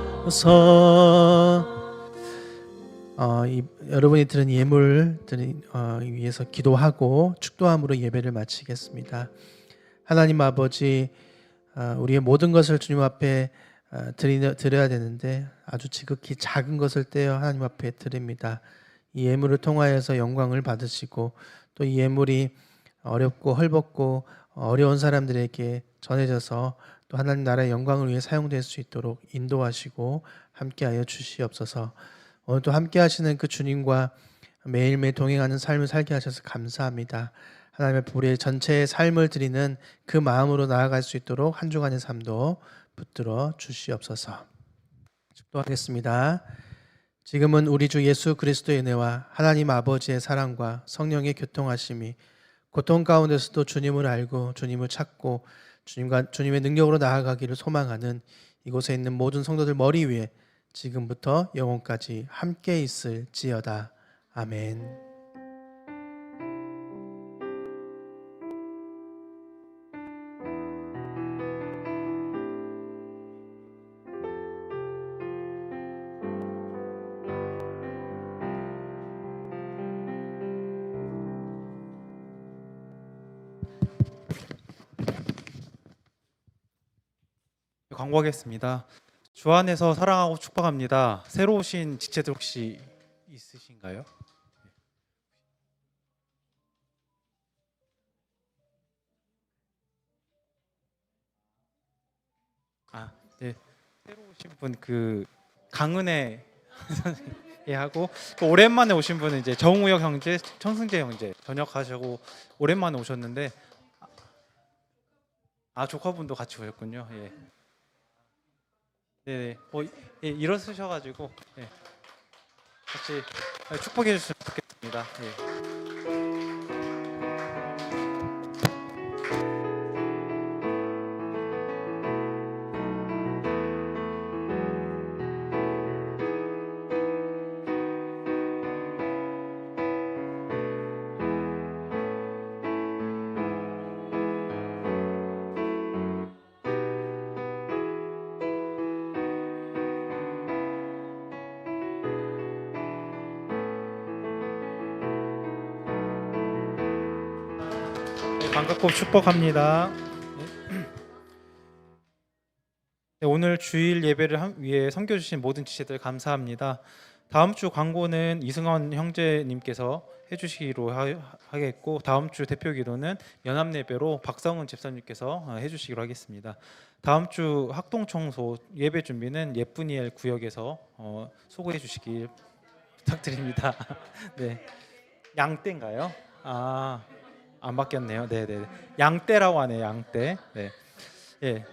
여러분이 들은 예물 위해서 기도하고 축도함으로 예배를 마치겠습니다. 하나님 아버지, 우리의 모든 것을 주님 앞에 드려야 되는데 아주 지극히 작은 것을 떼어 하나님 앞에 드립니다. 이 예물을 통하여서 영광을 받으시고 또 이 예물이 어렵고 헐벗고 어려운 사람들에게 전해져서 또 하나님 나라의 영광을 위해 사용될 수 있도록 인도하시고 함께하여 주시옵소서. 오늘 또 함께하시는 그 주님과 매일매일 동행하는 삶을 살게 하셔서 감사합니다. 하나님 앞에 우리의 전체의 삶을 드리는 그 마음으로 나아갈 수 있도록 한 주간의 삶도 붙들어 주시옵소서. 축도하겠습니다. 지금은 우리 주 예수 그리스도의 은혜와 하나님 아버지의 사랑과 성령의 교통하심이 고통 가운데서도 주님을 알고 주님을 찾고 주님의 능력으로 나아가기를 소망하는 이곳에 있는 모든 성도들 머리 위에 지금부터 영원까지 함께 있을지어다. 아멘. 광고하겠습니다. 주 안에서 사랑하고 축복합니다. 새로 오신 지체들 혹시 있으신가요? 네. 새로 오신 분 그 강은혜 선생님 하고 또 오랜만에 오신 분은 이제 정우혁 형제, 청승재 형제 전역하시고 오랜만에 오셨는데 조카분도 같이 오셨군요. 예. 네, 일어서셔가지고 같이 축복해 주시면 좋겠습니다. 반갑고 축복합니다. 네, 오늘 주일 예배를 위해 섬겨주신 모든 지체들 감사합니다. 다음 주 광고는 이승원 형제님께서 해주시기로 하겠고 다음 주 대표기도는 연합예배로 박성은 집사님께서 해주시기로 하겠습니다. 다음 주 학동청소 예배 준비는 예쁘니엘 구역에서 소개해 주시길 부탁드립니다. 네, 양떼인가요? 안 바뀌었네요. 네네. 양떼라고 하네요. 양떼. 네. 예.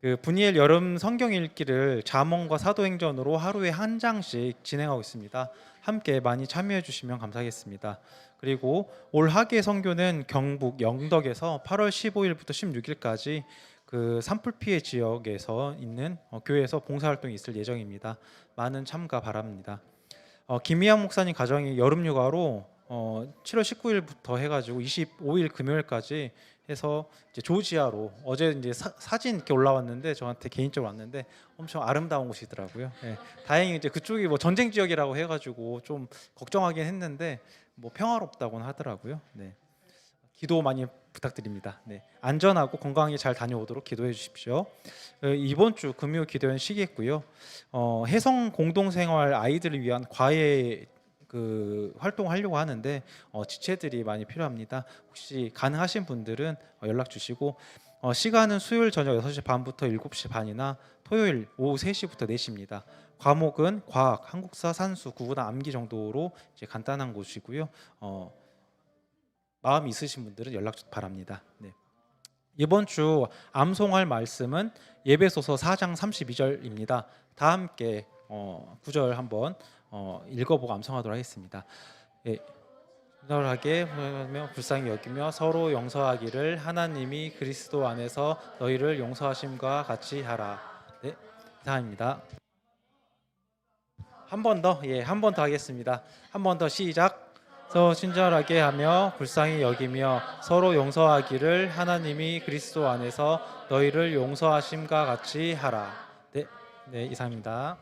그 분이엘 여름 성경 읽기를 잠언과 사도행전으로 하루에 한 장씩 진행하고 있습니다. 함께 많이 참여해 주시면 감사하겠습니다. 그리고 올 하계 선교는 경북 영덕에서 8월 15일부터 16일까지 그 산불 피해 지역에서 있는 교회에서 봉사활동이 있을 예정입니다. 많은 참가 바랍니다. 김희양 목사님 가정이 여름휴가로 7월 19일부터 해가지고 25일 금요일까지 해서 이제 조지아로 어제 이제 사진 이렇게 올라왔는데 저한테 개인적으로 왔는데 엄청 아름다운 곳이더라고요. 예. 다행히 이제 그쪽이 뭐 전쟁 지역이라고 해가지고 좀 걱정하긴 했는데 뭐 평화롭다고는 하더라고요. 네. 기도 많이 부탁드립니다. 네. 안전하고 건강하게 잘 다녀오도록 기도해 주십시오. 이번 주 금요 기도회는 쉬겠고요. 해성 공동생활 아이들을 위한 과외 그 활동하려고 하는데 지체들이 많이 필요합니다. 혹시 가능하신 분들은 연락 주시고 시간은 수요일 저녁 6시 반부터 7시 반이나 토요일 오후 3시부터 4시입니다. 과목은 과학, 한국사, 산수, 국어나 암기 정도로 이제 간단한 곳이고요. 마음 있으신 분들은 연락 바랍니다. 네. 이번 주 암송할 말씀은 예배소서 4장 32절입니다. 다 함께 구절 한번 읽어보고 암송하도록 하겠습니다. 예. 친절하게 하며 불쌍히 여기며 서로 용서하기를 하나님이 그리스도 안에서 너희를 용서하심과 같이 하라. 네, 이상입니다. 한 번 더, 한 번 더 하겠습니다. 한 번 더 시작. 서로 친절하게 하며 불쌍히 여기며 서로 용서하기를 하나님이 그리스도 안에서 너희를 용서하심과 같이 하라. 네, 이상입니다.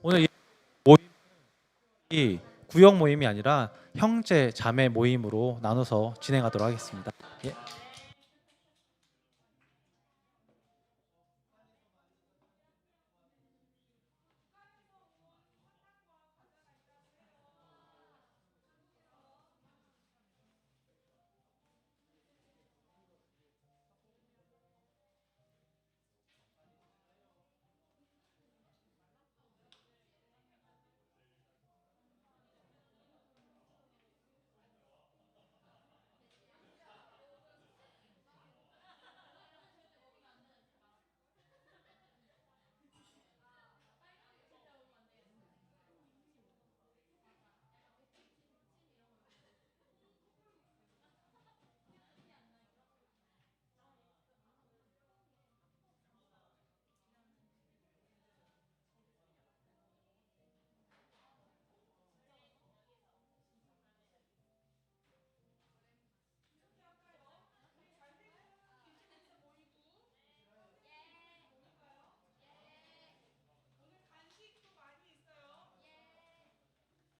오늘 모임이 구역 모임이 아니라 형제 자매 모임으로 나눠서 진행하도록 하겠습니다. 예.